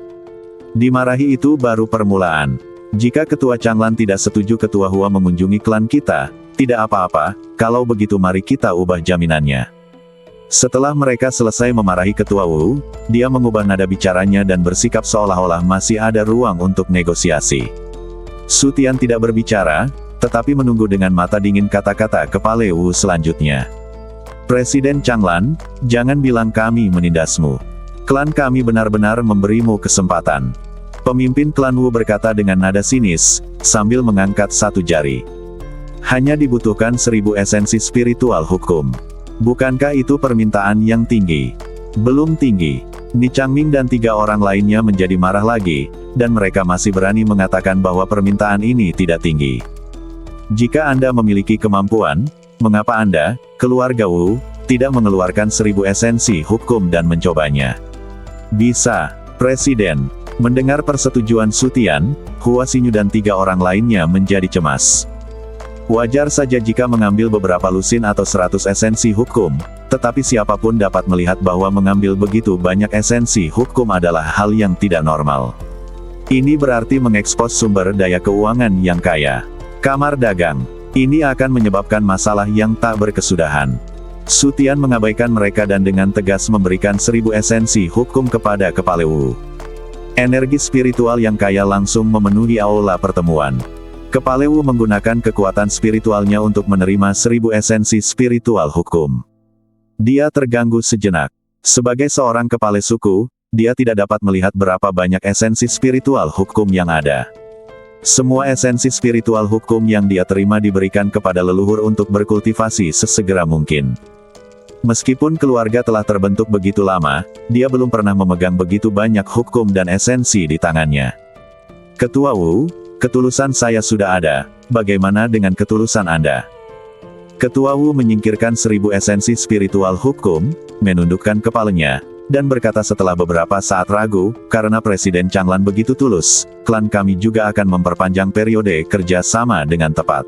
Dimarahi itu baru permulaan. Jika ketua Changlan tidak setuju ketua Hua mengunjungi klan kita, tidak apa-apa, kalau begitu mari kita ubah jaminannya. Setelah mereka selesai memarahi ketua Wu, dia mengubah nada bicaranya dan bersikap seolah-olah masih ada ruang untuk negosiasi. Su Tian tidak berbicara, tetapi menunggu dengan mata dingin kata-kata kepala Wu selanjutnya. Presiden Changlan, jangan bilang kami menindasmu. Klan kami benar-benar memberimu kesempatan. Pemimpin klan Wu berkata dengan nada sinis, sambil mengangkat satu jari. Hanya dibutuhkan 1000 esensi spiritual hukum. Bukankah itu permintaan yang tinggi? Belum tinggi. Ni Changming dan 3 orang lainnya menjadi marah lagi, dan mereka masih berani mengatakan bahwa permintaan ini tidak tinggi. Jika Anda memiliki kemampuan, mengapa Anda, keluarga Wu, tidak mengeluarkan 1000 esensi hukum dan mencobanya? Bisa, Presiden. Mendengar persetujuan Su Tian, Hua Xinyu dan 3 orang lainnya menjadi cemas. Wajar saja jika mengambil beberapa lusin atau 100 esensi hukum, tetapi siapapun dapat melihat bahwa mengambil begitu banyak esensi hukum adalah hal yang tidak normal. Ini berarti mengekspos sumber daya keuangan yang kaya. Kamar dagang. Ini akan menyebabkan masalah yang tak berkesudahan. Su Tian mengabaikan mereka dan dengan tegas memberikan 1000 esensi hukum kepada Kepala Wu. Energi spiritual yang kaya langsung memenuhi aula pertemuan. Kepala Wu menggunakan kekuatan spiritualnya untuk menerima 1000 esensi spiritual hukum. Dia terganggu sejenak. Sebagai seorang kepala suku, dia tidak dapat melihat berapa banyak esensi spiritual hukum yang ada. Semua esensi spiritual hukum yang dia terima diberikan kepada leluhur untuk berkultivasi sesegera mungkin. Meskipun keluarga telah terbentuk begitu lama, dia belum pernah memegang begitu banyak hukum dan esensi di tangannya. Ketua Wu, ketulusan saya sudah ada, bagaimana dengan ketulusan Anda? Ketua Wu menyingkirkan 1000 esensi spiritual hukum, menundukkan kepalanya, dan berkata setelah beberapa saat ragu, karena Presiden Changlan begitu tulus, klan kami juga akan memperpanjang periode kerja sama dengan tepat.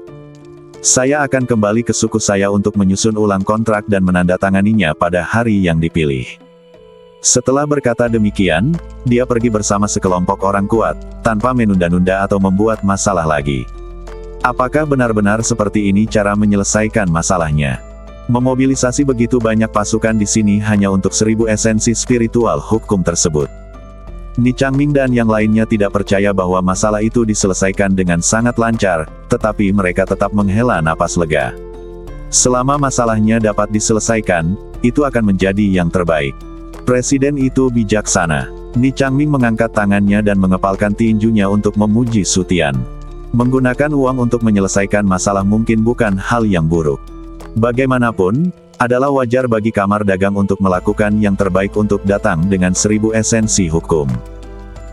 Saya akan kembali ke suku saya untuk menyusun ulang kontrak dan menandatanganinya pada hari yang dipilih. Setelah berkata demikian, dia pergi bersama sekelompok orang kuat, tanpa menunda-nunda atau membuat masalah lagi. Apakah benar-benar seperti ini cara menyelesaikan masalahnya? Memobilisasi begitu banyak pasukan di sini hanya untuk 1000 esensi spiritual hukum tersebut. Ni Changming dan yang lainnya tidak percaya bahwa masalah itu diselesaikan dengan sangat lancar, tetapi mereka tetap menghela napas lega. Selama masalahnya dapat diselesaikan, itu akan menjadi yang terbaik. Presiden itu bijaksana. Ni Changming mengangkat tangannya dan mengepalkan tinjunya untuk memuji Su Tian. Menggunakan uang untuk menyelesaikan masalah mungkin bukan hal yang buruk. Bagaimanapun, adalah wajar bagi kamar dagang untuk melakukan yang terbaik untuk datang dengan 1000 esensi hukum.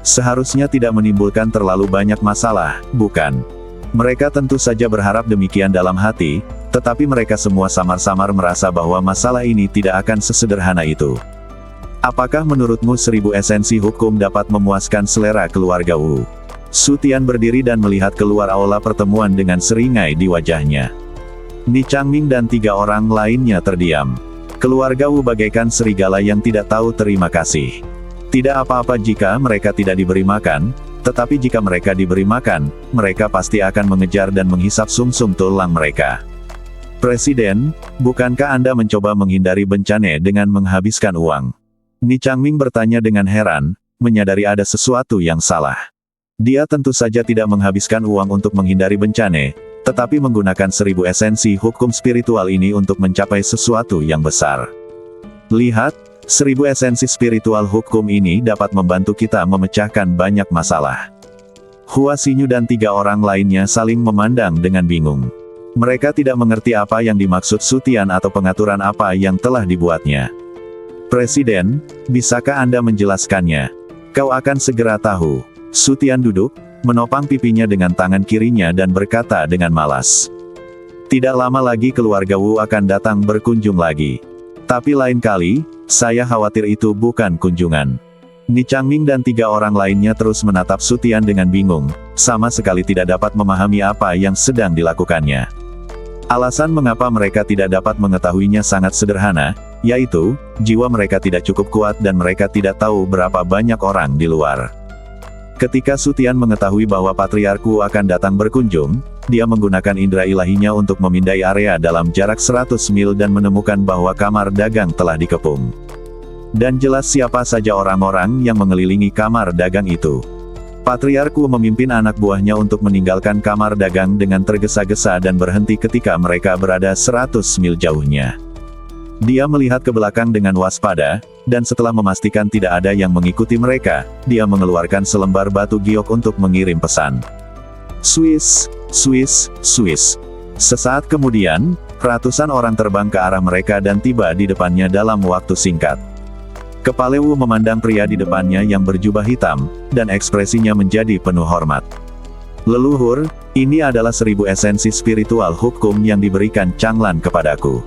Seharusnya tidak menimbulkan terlalu banyak masalah, bukan? Mereka tentu saja berharap demikian dalam hati, tetapi mereka semua samar-samar merasa bahwa masalah ini tidak akan sesederhana itu. Apakah menurutmu 1000 esensi hukum dapat memuaskan selera keluarga Wu? Su Tian berdiri dan melihat keluar aula pertemuan dengan seringai di wajahnya. Ni Changming dan 3 orang lainnya terdiam. Keluarga Wu bagaikan serigala yang tidak tahu terima kasih. Tidak apa-apa jika mereka tidak diberi makan, tetapi jika mereka diberi makan, mereka pasti akan mengejar dan menghisap sumsum tulang mereka. Presiden, bukankah Anda mencoba menghindari bencana dengan menghabiskan uang? Ni Changming bertanya dengan heran, menyadari ada sesuatu yang salah. Dia tentu saja tidak menghabiskan uang untuk menghindari bencana, tetapi menggunakan 1000 esensi hukum spiritual ini untuk mencapai sesuatu yang besar. Lihat, 1000 esensi spiritual hukum ini dapat membantu kita memecahkan banyak masalah. Hua Xinyu dan 3 orang lainnya saling memandang dengan bingung. Mereka tidak mengerti apa yang dimaksud Su Tian atau pengaturan apa yang telah dibuatnya. Presiden, bisakah Anda menjelaskannya? Kau akan segera tahu. Su Tian duduk, menopang pipinya dengan tangan kirinya dan berkata dengan malas. Tidak lama lagi keluarga Wu akan datang berkunjung lagi. Tapi lain kali, saya khawatir itu bukan kunjungan. Ni Changming dan 3 orang lainnya terus menatap Su Tian dengan bingung, sama sekali tidak dapat memahami apa yang sedang dilakukannya. Alasan mengapa mereka tidak dapat mengetahuinya sangat sederhana, yaitu, jiwa mereka tidak cukup kuat dan mereka tidak tahu berapa banyak orang di luar. Ketika Su Tian mengetahui bahwa Patriarku akan datang berkunjung, dia menggunakan indera ilahinya untuk memindai area dalam jarak 100 mil dan menemukan bahwa kamar dagang telah dikepung. Dan jelas siapa saja orang-orang yang mengelilingi kamar dagang itu. Patriarku memimpin anak buahnya untuk meninggalkan kamar dagang dengan tergesa-gesa dan berhenti ketika mereka berada 100 mil jauhnya. Dia melihat ke belakang dengan waspada, dan setelah memastikan tidak ada yang mengikuti mereka, dia mengeluarkan selembar batu giok untuk mengirim pesan. Swiss, Swiss, Swiss. Sesaat kemudian, ratusan orang terbang ke arah mereka dan tiba di depannya dalam waktu singkat. Kepala Wu memandang pria di depannya yang berjubah hitam, dan ekspresinya menjadi penuh hormat. Leluhur, ini adalah 1000 esensi spiritual hukum yang diberikan Changlan kepadaku.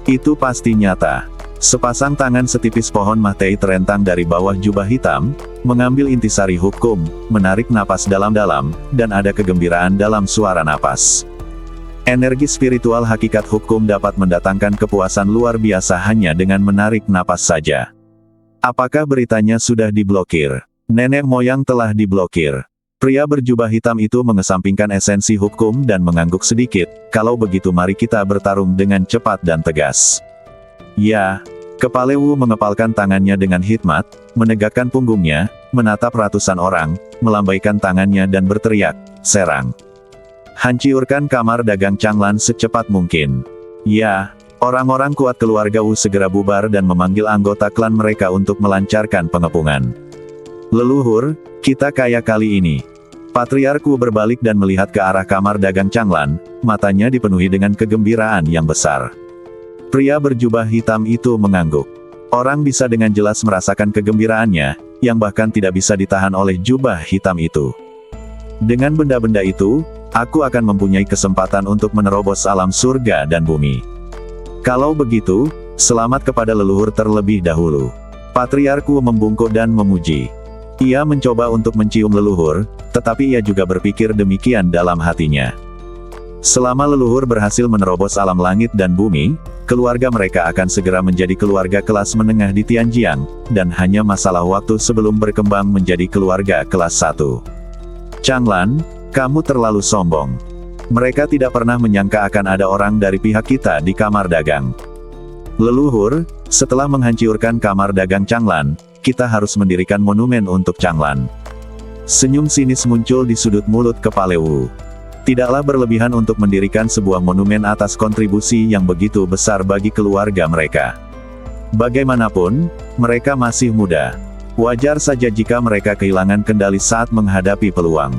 Itu pasti nyata. Sepasang tangan setipis pohon mahtai terentang dari bawah jubah hitam, mengambil intisari hukum, menarik napas dalam-dalam, dan ada kegembiraan dalam suara napas. Energi spiritual hakikat hukum dapat mendatangkan kepuasan luar biasa hanya dengan menarik napas saja. Apakah beritanya sudah diblokir? Nenek moyang telah diblokir. Pria berjubah hitam itu mengesampingkan esensi hukum dan mengangguk sedikit. Kalau begitu mari kita bertarung dengan cepat dan tegas. Ya. Kepala Wu mengepalkan tangannya dengan hikmat, menegakkan punggungnya, menatap ratusan orang, melambaikan tangannya dan berteriak, serang. Hancurkan kamar dagang Changlan secepat mungkin. Ya. Orang-orang kuat keluarga Wu segera bubar dan memanggil anggota klan mereka untuk melancarkan pengepungan. Leluhur, kita kaya kali ini. Patriark Wu berbalik dan melihat ke arah kamar dagang Changlan, matanya dipenuhi dengan kegembiraan yang besar. Pria berjubah hitam itu mengangguk. Orang bisa dengan jelas merasakan kegembiraannya, yang bahkan tidak bisa ditahan oleh jubah hitam itu. Dengan benda-benda itu, aku akan mempunyai kesempatan untuk menerobos alam surga dan bumi. Kalau begitu, selamat kepada leluhur terlebih dahulu. Patriark Wu membungkuk dan memuji. Ia mencoba untuk mencium leluhur, tetapi ia juga berpikir demikian dalam hatinya. Selama leluhur berhasil menerobos alam langit dan bumi, keluarga mereka akan segera menjadi keluarga kelas menengah di Tianjiang, dan hanya masalah waktu sebelum berkembang menjadi keluarga kelas 1. Changlan, kamu terlalu sombong. Mereka tidak pernah menyangka akan ada orang dari pihak kita di kamar dagang. Leluhur, setelah menghancurkan kamar dagang Changlan, kita harus mendirikan monumen untuk Changlan. Senyum sinis muncul di sudut mulut kepala Wu. Tidaklah berlebihan untuk mendirikan sebuah monumen atas kontribusi yang begitu besar bagi keluarga mereka. Bagaimanapun, mereka masih muda. Wajar saja jika mereka kehilangan kendali saat menghadapi peluang.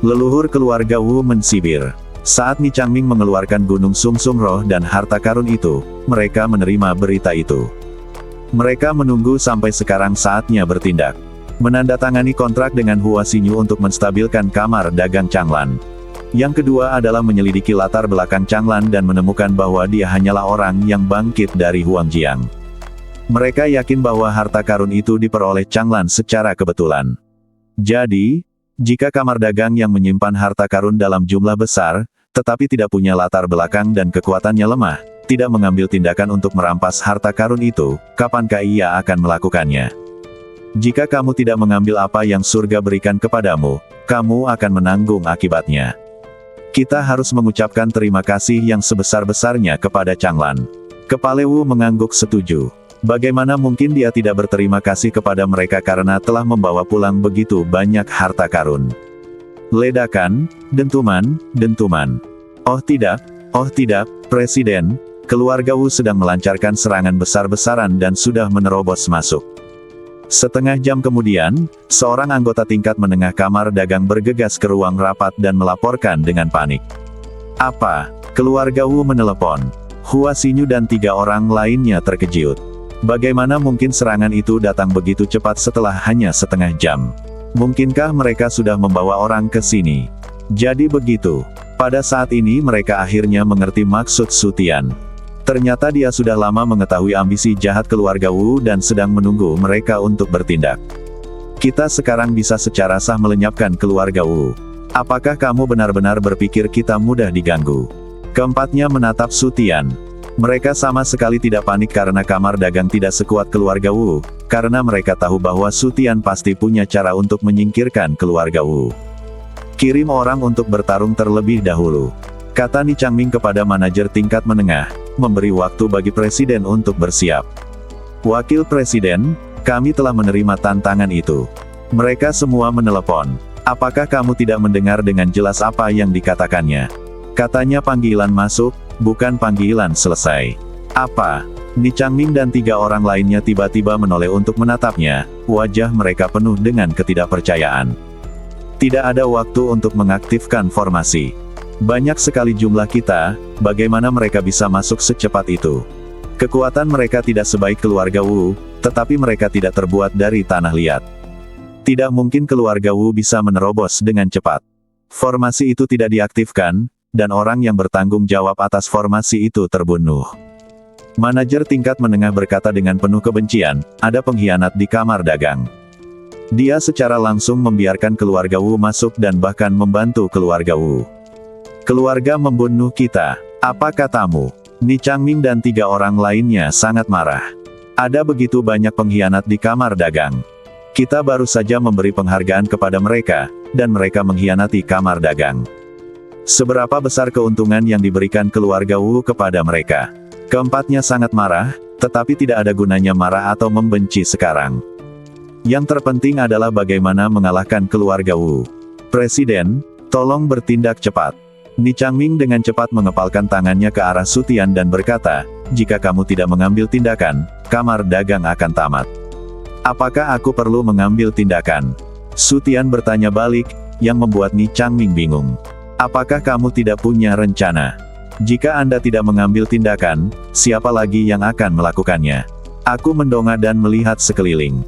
Leluhur keluarga Wu mensibir. Saat Ni Changming mengeluarkan gunung sumsum roh dan harta karun itu, mereka menerima berita itu. Mereka menunggu sampai sekarang saatnya bertindak. Menandatangani kontrak dengan Hua Xinyu untuk menstabilkan kamar dagang Changlan. Yang kedua adalah menyelidiki latar belakang Changlan dan menemukan bahwa dia hanyalah orang yang bangkit dari Huangjiang. Mereka yakin bahwa harta karun itu diperoleh Changlan secara kebetulan. Jadi, jika kamar dagang yang menyimpan harta karun dalam jumlah besar, tetapi tidak punya latar belakang dan kekuatannya lemah, tidak mengambil tindakan untuk merampas harta karun itu, kapankah ia akan melakukannya? Jika kamu tidak mengambil apa yang surga berikan kepadamu, kamu akan menanggung akibatnya. Kita harus mengucapkan terima kasih yang sebesar-besarnya kepada Changlan. Kepala Wu mengangguk setuju. Bagaimana mungkin dia tidak berterima kasih kepada mereka karena telah membawa pulang begitu banyak harta karun. Ledakan, dentuman, dentuman. Oh tidak, Presiden, keluarga Wu sedang melancarkan serangan besar-besaran dan sudah menerobos masuk. Setengah jam kemudian, seorang anggota tingkat menengah kamar dagang bergegas ke ruang rapat dan melaporkan dengan panik. Apa? Keluarga Wu menelepon. Hua Xinyu dan 3 orang lainnya terkejut. Bagaimana mungkin serangan itu datang begitu cepat setelah hanya setengah jam? Mungkinkah mereka sudah membawa orang ke sini? Jadi begitu. Pada saat ini mereka akhirnya mengerti maksud Su Tian. Ternyata dia sudah lama mengetahui ambisi jahat keluarga Wu dan sedang menunggu mereka untuk bertindak. Kita sekarang bisa secara sah melenyapkan keluarga Wu. Apakah kamu benar-benar berpikir kita mudah diganggu? Keempatnya menatap Su Tian. Mereka sama sekali tidak panik karena kamar dagang tidak sekuat keluarga Wu, karena mereka tahu bahwa Su Tian pasti punya cara untuk menyingkirkan keluarga Wu. Kirim orang untuk bertarung terlebih dahulu, kata Ni Changming kepada manajer tingkat menengah, memberi waktu bagi presiden untuk bersiap. Wakil presiden, kami telah menerima tantangan itu. Mereka semua menelepon. Apakah kamu tidak mendengar dengan jelas apa yang dikatakannya? Katanya panggilan masuk, bukan panggilan selesai. Apa? Ni Changming dan 3 orang lainnya tiba-tiba menoleh untuk menatapnya, wajah mereka penuh dengan ketidakpercayaan. Tidak ada waktu untuk mengaktifkan formasi. Banyak sekali jumlah kita, bagaimana mereka bisa masuk secepat itu? Kekuatan mereka tidak sebaik keluarga Wu, tetapi mereka tidak terbuat dari tanah liat. Tidak mungkin keluarga Wu bisa menerobos dengan cepat. Formasi itu tidak diaktifkan, dan orang yang bertanggung jawab atas formasi itu terbunuh. Manajer tingkat menengah berkata dengan penuh kebencian, ada pengkhianat di kamar dagang. Dia secara langsung membiarkan keluarga Wu masuk dan bahkan membantu keluarga Wu. Keluarga membunuh kita. Apa katamu? Ni Changming dan 3 orang lainnya sangat marah. Ada begitu banyak pengkhianat di kamar dagang. Kita baru saja memberi penghargaan kepada mereka, dan mereka mengkhianati kamar dagang. Seberapa besar keuntungan yang diberikan keluarga Wu kepada mereka? Keempatnya sangat marah, tetapi tidak ada gunanya marah atau membenci sekarang. Yang terpenting adalah bagaimana mengalahkan keluarga Wu. Presiden, tolong bertindak cepat. Ni Changming dengan cepat mengepalkan tangannya ke arah Su Tian dan berkata, jika kamu tidak mengambil tindakan, kamar dagang akan tamat. Apakah aku perlu mengambil tindakan? Su Tian bertanya balik, yang membuat Ni Changming bingung. Apakah kamu tidak punya rencana? Jika Anda tidak mengambil tindakan, siapa lagi yang akan melakukannya? Aku mendongak dan melihat sekeliling.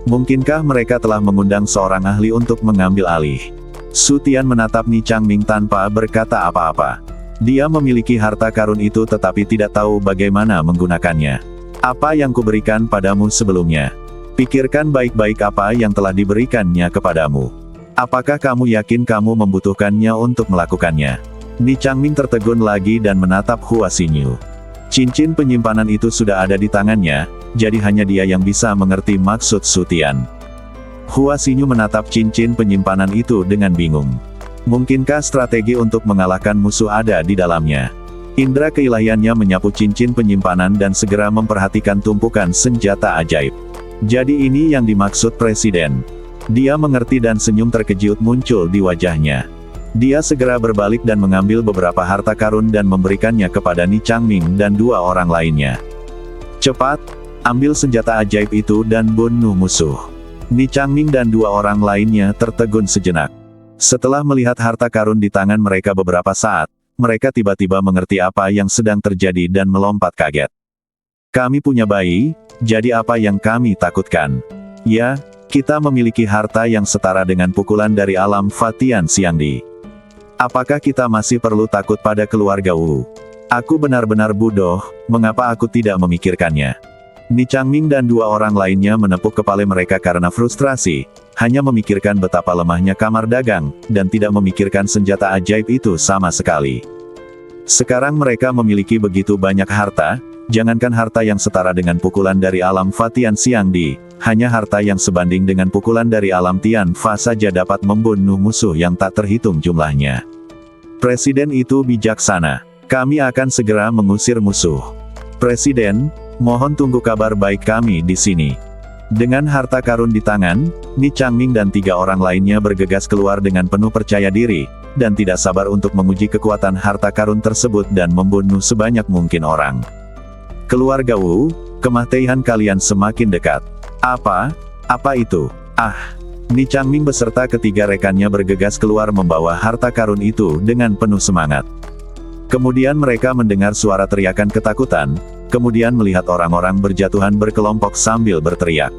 Mungkinkah mereka telah mengundang seorang ahli untuk mengambil alih? Su Tian menatap Ni Changming tanpa berkata apa-apa. Dia memiliki harta karun itu tetapi tidak tahu bagaimana menggunakannya. Apa yang kuberikan padamu sebelumnya? Pikirkan baik-baik apa yang telah diberikannya kepadamu. Apakah kamu yakin kamu membutuhkannya untuk melakukannya? Ni Changming tertegun lagi dan menatap Hua Xinyu. Cincin penyimpanan itu sudah ada di tangannya, jadi hanya dia yang bisa mengerti maksud Su Tian. Hua Xinyu menatap cincin penyimpanan itu dengan bingung. Mungkinkah strategi untuk mengalahkan musuh ada di dalamnya? Indra keilahiannya menyapu cincin penyimpanan dan segera memperhatikan tumpukan senjata ajaib. Jadi ini yang dimaksud Presiden. Dia mengerti dan senyum terkejut muncul di wajahnya. Dia segera berbalik dan mengambil beberapa harta karun dan memberikannya kepada Ni Changming dan 2 orang lainnya. Cepat, ambil senjata ajaib itu dan bunuh musuh. Ni Changming dan 2 orang lainnya tertegun sejenak. Setelah melihat harta karun di tangan mereka beberapa saat, mereka tiba-tiba mengerti apa yang sedang terjadi dan melompat kaget. Kami punya bayi, jadi apa yang kami takutkan? Ya, kita memiliki harta yang setara dengan pukulan dari alam Fatian Xiangdi. Apakah kita masih perlu takut pada keluarga Wu? Aku benar-benar bodoh, mengapa aku tidak memikirkannya? Ni Changming dan 2 orang lainnya menepuk kepala mereka karena frustrasi, hanya memikirkan betapa lemahnya kamar dagang, dan tidak memikirkan senjata ajaib itu sama sekali. Sekarang mereka memiliki begitu banyak harta, jangankan harta yang setara dengan pukulan dari alam Fatian Xiangdi, hanya harta yang sebanding dengan pukulan dari alam Tian Fa saja dapat membunuh musuh yang tak terhitung jumlahnya. Presiden itu bijaksana. Kami akan segera mengusir musuh. Presiden, mohon tunggu kabar baik kami di sini. Dengan harta karun di tangan, Ni Changming dan 3 orang lainnya bergegas keluar dengan penuh percaya diri, dan tidak sabar untuk menguji kekuatan harta karun tersebut dan membunuh sebanyak mungkin orang. Keluarga Wu, kematian kalian semakin dekat. Apa? Apa itu? Ah! Ni Changming beserta ketiga rekannya bergegas keluar membawa harta karun itu dengan penuh semangat. Kemudian mereka mendengar suara teriakan ketakutan, kemudian melihat orang-orang berjatuhan berkelompok sambil berteriak.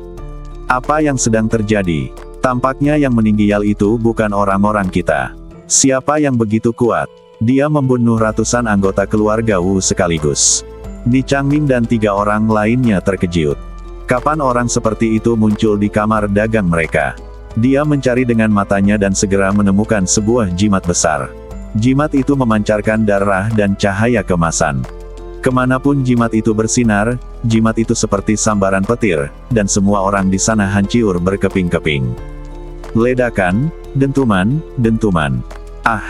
Apa yang sedang terjadi? Tampaknya yang meninggal itu bukan orang-orang kita. Siapa yang begitu kuat? Dia membunuh ratusan anggota keluarga Wu sekaligus. Ni Changming dan 3 orang lainnya terkejut. Kapan orang seperti itu muncul di kamar dagang mereka? Dia mencari dengan matanya dan segera menemukan sebuah jimat besar. Jimat itu memancarkan darah dan cahaya kemasan. Kemanapun jimat itu bersinar, jimat itu seperti sambaran petir, dan semua orang di sana hancur berkeping-keping. Ledakan, dentuman, dentuman. Ah!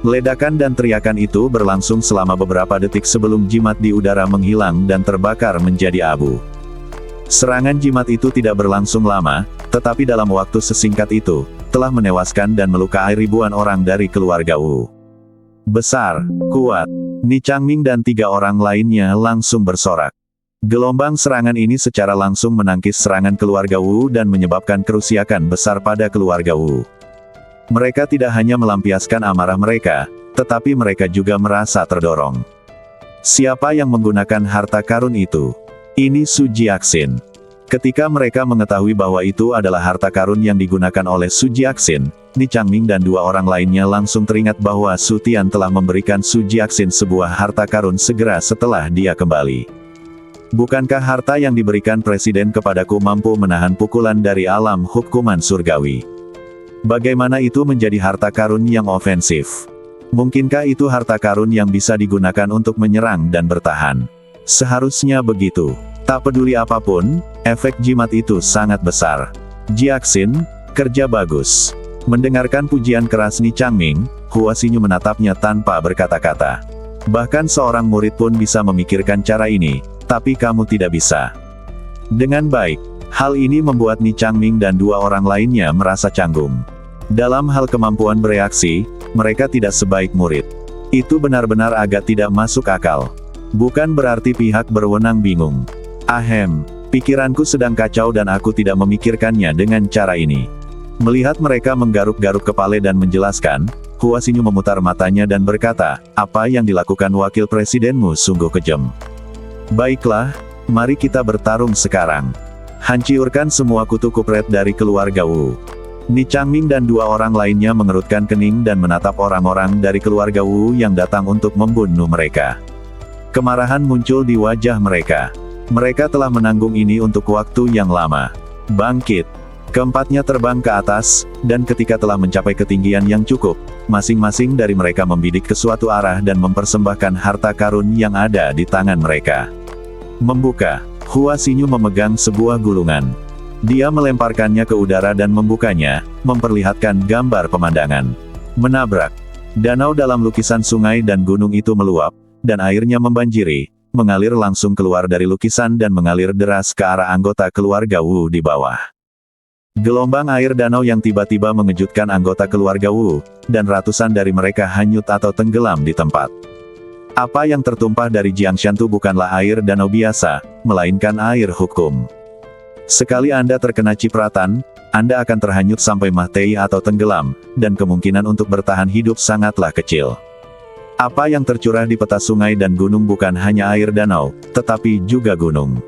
Ledakan dan teriakan itu berlangsung selama beberapa detik sebelum jimat di udara menghilang dan terbakar menjadi abu. Serangan jimat itu tidak berlangsung lama, tetapi dalam waktu sesingkat itu, telah menewaskan dan melukai ribuan orang dari keluarga Wu. Besar, kuat. Ni Changming dan 3 orang lainnya langsung bersorak. Gelombang serangan ini secara langsung menangkis serangan keluarga Wu dan menyebabkan kerusakan besar pada keluarga Wu. Mereka tidak hanya melampiaskan amarah mereka, tetapi mereka juga merasa terdorong. Siapa yang menggunakan harta karun itu? Ini Su Jiaxin. Ketika mereka mengetahui bahwa itu adalah harta karun yang digunakan oleh Su Jiaxin, Ni Changming dan dua orang lainnya langsung teringat bahwa Su Tian telah memberikan Su Jiaxin sebuah harta karun segera setelah dia kembali. Bukankah harta yang diberikan presiden kepadaku mampu menahan pukulan dari alam hukuman surgawi? Bagaimana itu menjadi harta karun yang ofensif? Mungkinkah itu harta karun yang bisa digunakan untuk menyerang dan bertahan? Seharusnya begitu. Tak peduli apapun, efek jimat itu sangat besar. Jiaxin, kerja bagus. Mendengarkan pujian keras Ni Changming, Hua Xinyu menatapnya tanpa berkata-kata. Bahkan seorang murid pun bisa memikirkan cara ini, tapi kamu tidak bisa. Dengan baik, hal ini membuat Ni Changming dan dua orang lainnya merasa canggung. Dalam hal kemampuan bereaksi, mereka tidak sebaik murid. Itu benar-benar agak tidak masuk akal. Bukan berarti pihak berwenang bingung. Ahem, pikiranku sedang kacau dan aku tidak memikirkannya dengan cara ini. Melihat mereka menggaruk-garuk kepala dan menjelaskan, Hua Xinyu memutar matanya dan berkata, apa yang dilakukan wakil presidenmu sungguh kejam. Baiklah, mari kita bertarung sekarang. Hancurkan semua kutu kupret dari keluarga Wu. Ni Changming dan dua orang lainnya mengerutkan kening dan menatap orang-orang dari keluarga Wu yang datang untuk membunuh mereka. Kemarahan muncul di wajah mereka. Mereka telah menanggung ini untuk waktu yang lama. Bangkit. Keempatnya terbang ke atas, dan ketika telah mencapai ketinggian yang cukup, masing-masing dari mereka membidik ke suatu arah dan mempersembahkan harta karun yang ada di tangan mereka. Membuka. Hua Xinyu memegang sebuah gulungan. Dia melemparkannya ke udara dan membukanya, memperlihatkan gambar pemandangan. Menabrak. Danau dalam lukisan sungai dan gunung itu meluap, dan airnya membanjiri, mengalir langsung keluar dari lukisan dan mengalir deras ke arah anggota keluarga Wu di bawah. Gelombang air danau yang tiba-tiba mengejutkan anggota keluarga Wu, dan ratusan dari mereka hanyut atau tenggelam di tempat. Apa yang tertumpah dari Jiangshan itu bukanlah air danau biasa, melainkan air hukum. Sekali Anda terkena cipratan, Anda akan terhanyut sampai mati atau tenggelam, dan kemungkinan untuk bertahan hidup sangatlah kecil. Apa yang tercurah di peta sungai dan gunung bukan hanya air danau, tetapi juga gunung.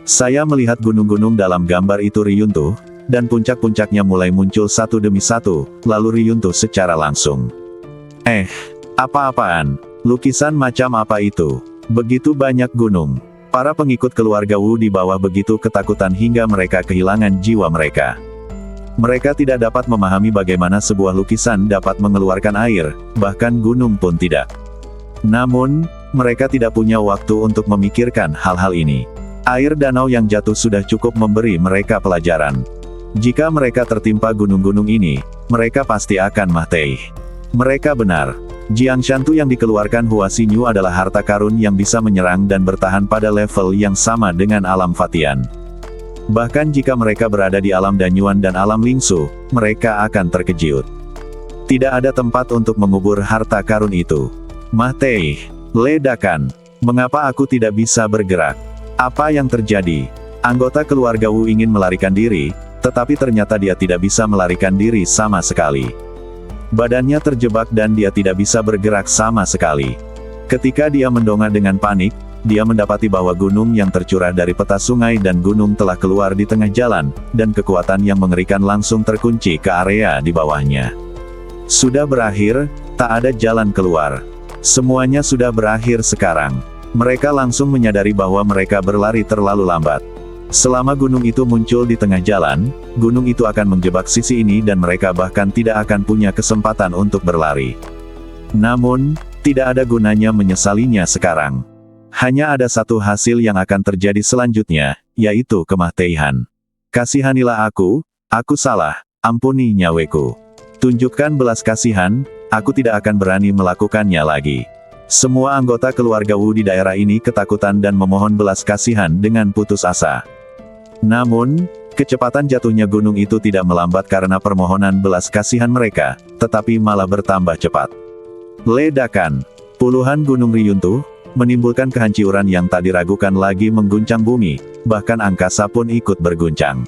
Saya melihat gunung-gunung dalam gambar itu riyuntuh, dan puncak-puncaknya mulai muncul satu demi satu, lalu riyuntuh secara langsung. Apa-apaan? Lukisan macam apa itu? Begitu banyak gunung. Para pengikut keluarga Wu di bawah begitu ketakutan hingga mereka kehilangan jiwa mereka. Mereka tidak dapat memahami bagaimana sebuah lukisan dapat mengeluarkan air, bahkan gunung pun tidak. Namun, mereka tidak punya waktu untuk memikirkan hal-hal ini. Air danau yang jatuh sudah cukup memberi mereka pelajaran. Jika mereka tertimpa gunung-gunung ini, mereka pasti akan mati. Mereka benar. Jiangshan Tu yang dikeluarkan Hua Xinyu adalah harta karun yang bisa menyerang dan bertahan pada level yang sama dengan alam Fatian. Bahkan jika mereka berada di alam Danyuan dan alam Lingsu, mereka akan terkejut. Tidak ada tempat untuk mengubur harta karun itu. Mati. Ledakan. Mengapa aku tidak bisa bergerak? Apa yang terjadi? Anggota keluarga Wu ingin melarikan diri, tetapi ternyata dia tidak bisa melarikan diri sama sekali. Badannya terjebak dan dia tidak bisa bergerak sama sekali. Ketika dia mendongak dengan panik, dia mendapati bahwa gunung yang tercurah dari peta sungai dan gunung telah keluar di tengah jalan, dan kekuatan yang mengerikan langsung terkunci ke area di bawahnya. Sudah berakhir, tak ada jalan keluar. Semuanya sudah berakhir sekarang. Mereka langsung menyadari bahwa mereka berlari terlalu lambat. Selama gunung itu muncul di tengah jalan, gunung itu akan menjebak sisi ini dan mereka bahkan tidak akan punya kesempatan untuk berlari. Namun, tidak ada gunanya menyesalinya sekarang. Hanya ada satu hasil yang akan terjadi selanjutnya, yaitu kematian. Kasihanilah aku salah, ampuni nyaweku. Tunjukkan belas kasihan, aku tidak akan berani melakukannya lagi. Semua anggota keluarga Wu di daerah ini ketakutan dan memohon belas kasihan dengan putus asa. Namun, kecepatan jatuhnya gunung itu tidak melambat karena permohonan belas kasihan mereka, tetapi malah bertambah cepat. Ledakan. Puluhan gunung riyuntuh, menimbulkan kehancuran yang tak diragukan lagi mengguncang bumi, bahkan angkasa pun ikut berguncang.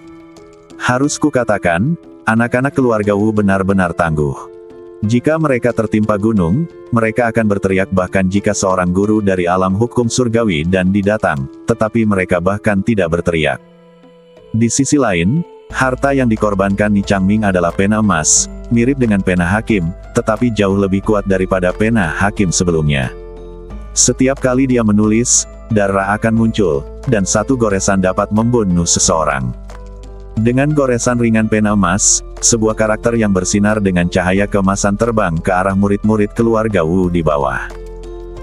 Harus kukatakan, anak-anak keluarga Wu benar-benar tangguh. Jika mereka tertimpa gunung, mereka akan berteriak bahkan jika seorang guru dari alam hukum surgawi dan didatang, tetapi mereka bahkan tidak berteriak. Di sisi lain, harta yang dikorbankan Ni Changming adalah pena emas, mirip dengan pena hakim, tetapi jauh lebih kuat daripada pena hakim sebelumnya. Setiap kali dia menulis, darah akan muncul, dan satu goresan dapat membunuh seseorang. Dengan goresan ringan pena emas, sebuah karakter yang bersinar dengan cahaya keemasan terbang ke arah murid-murid keluarga Wu di bawah.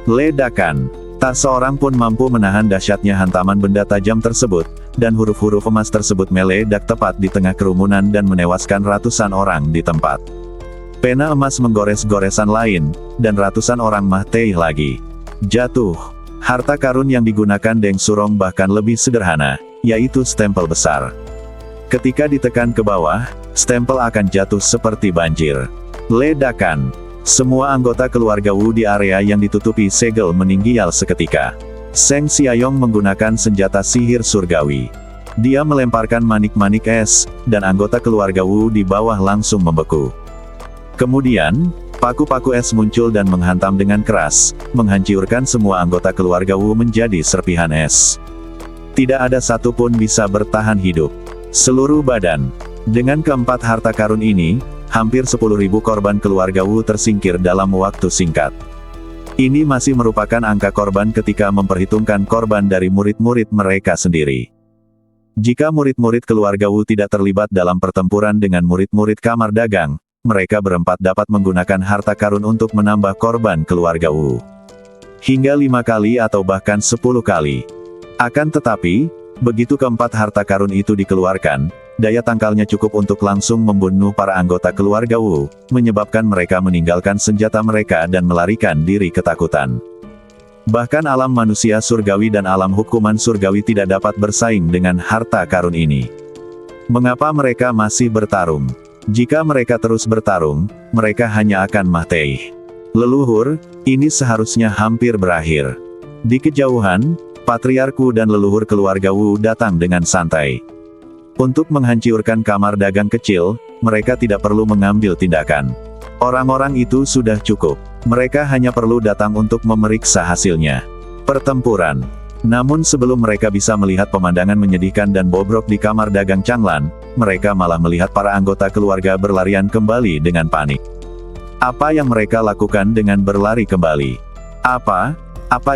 Ledakan. Tak seorang pun mampu menahan dahsyatnya hantaman benda tajam tersebut, dan huruf-huruf emas tersebut meledak tepat di tengah kerumunan dan menewaskan ratusan orang di tempat. Pena emas menggores goresan lain, dan ratusan orang mati lagi. Jatuh. Harta karun yang digunakan Deng Surong bahkan lebih sederhana, yaitu stempel besar. Ketika ditekan ke bawah, stempel akan jatuh seperti banjir. Ledakan. Semua anggota keluarga Wu di area yang ditutupi segel meninggal seketika. Seng Xiaoyong menggunakan senjata sihir surgawi. Dia melemparkan manik-manik es, dan anggota keluarga Wu di bawah langsung membeku. Kemudian, paku-paku es muncul dan menghantam dengan keras, menghancurkan semua anggota keluarga Wu menjadi serpihan es. Tidak ada satupun bisa bertahan hidup. Seluruh badan. Dengan keempat harta karun ini, hampir 10.000 korban keluarga Wu tersingkir dalam waktu singkat. Ini masih merupakan angka korban ketika memperhitungkan korban dari murid-murid mereka sendiri. Jika murid-murid keluarga Wu tidak terlibat dalam pertempuran dengan murid-murid kamar dagang, mereka berempat dapat menggunakan harta karun untuk menambah korban keluarga Wu. Hingga 5 kali atau bahkan 10 kali. Akan tetapi, begitu keempat harta karun itu dikeluarkan, daya tangkalnya cukup untuk langsung membunuh para anggota keluarga Wu, menyebabkan mereka meninggalkan senjata mereka dan melarikan diri ketakutan. Bahkan alam manusia surgawi dan alam hukuman surgawi tidak dapat bersaing dengan harta karun ini. Mengapa mereka masih bertarung? Jika mereka terus bertarung, mereka hanya akan mati. Leluhur, ini seharusnya hampir berakhir. Di kejauhan, patriarku dan leluhur keluarga Wu datang dengan santai. Untuk menghancurkan kamar dagang kecil, mereka tidak perlu mengambil tindakan. Orang-orang itu sudah cukup. Mereka hanya perlu datang untuk memeriksa hasilnya. Pertempuran. Namun sebelum mereka bisa melihat pemandangan menyedihkan dan bobrok di kamar dagang Changlan, mereka malah melihat para anggota keluarga berlarian kembali dengan panik. Apa yang mereka lakukan dengan berlari kembali? Apa